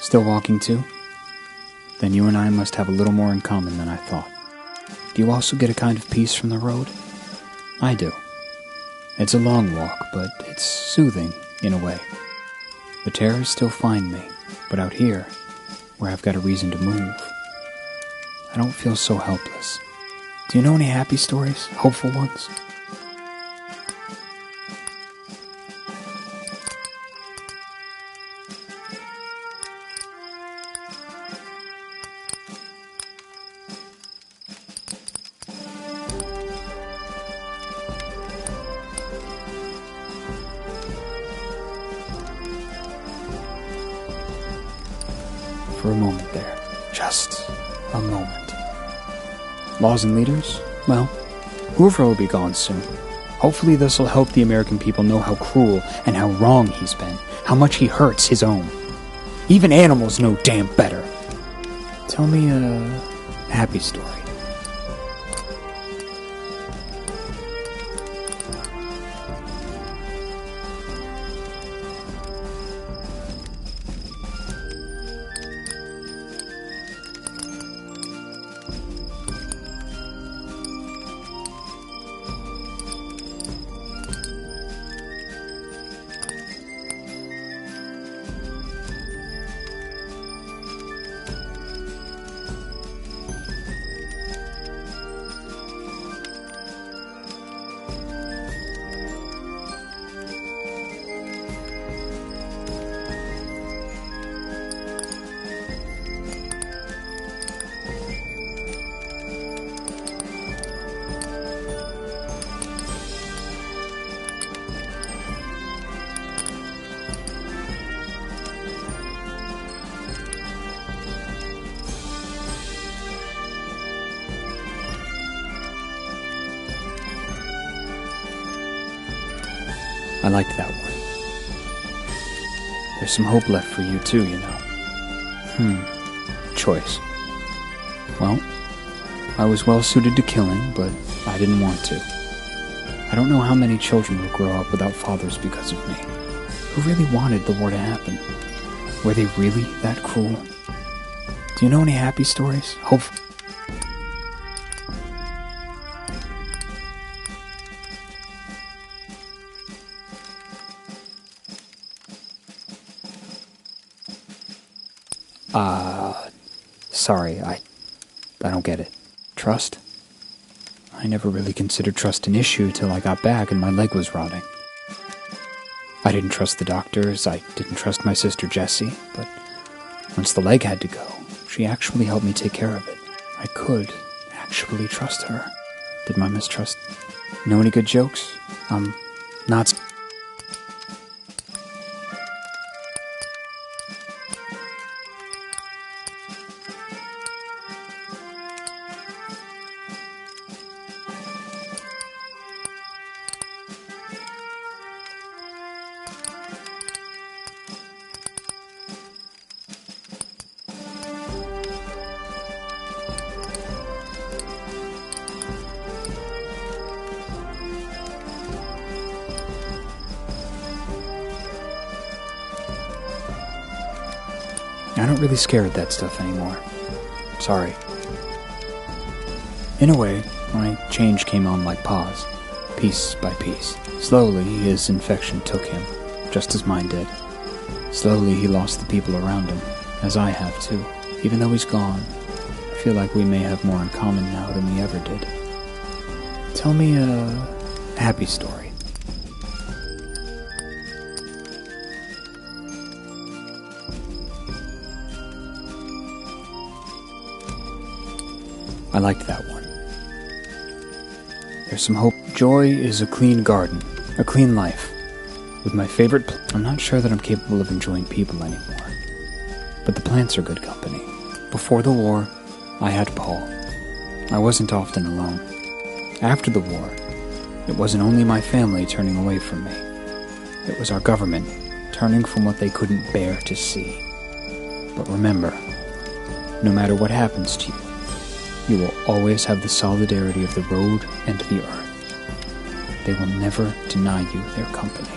Still walking too? Then you and I must have a little more in common than I thought. Do you also get a kind of peace from the road? I do. It's a long walk, but it's soothing in a way. The terrors still find me, but out here, where I've got a reason to move, I don't feel so helpless. Do you know any happy stories? Hopeful ones? For a moment there. Just a moment. Laws and leaders? Well, Hoover will be gone soon. Hopefully this will help the American people know how cruel and how wrong he's been, how much he hurts his own. Even animals know damn better. Tell me a happy story. I liked that one. There's some hope left for you too, you know. Choice. Well, I was well suited to killing, but I didn't want to. I don't know how many children will grow up without fathers because of me. Who really wanted the war to happen? Were they really that cruel? Do you know any happy stories? Hopefully. Sorry, I don't get it. Trust? I never really considered trust an issue till I got back and my leg was rotting. I didn't trust the doctors, I didn't trust my sister Jessie, but once the leg had to go, she actually helped me take care of it. I could actually trust her. Did my mistrust? Know any good jokes? Not... I don't really scare at that stuff anymore. Sorry. In a way, my change came on like pause, piece by piece. Slowly, his infection took him, just as mine did. Slowly, he lost the people around him, as I have too. Even though he's gone, I feel like we may have more in common now than we ever did. Tell me a happy story. I liked that one. There's some hope. Joy is a clean garden, a clean life. With my favorite I'm not sure that I'm capable of enjoying people anymore. But the plants are good company. Before the war, I had Paul. I wasn't often alone. After the war, it wasn't only my family turning away from me. It was our government turning from what they couldn't bear to see. But remember, no matter what happens to you, you will always have the solidarity of the road and the earth. They will never deny you their company.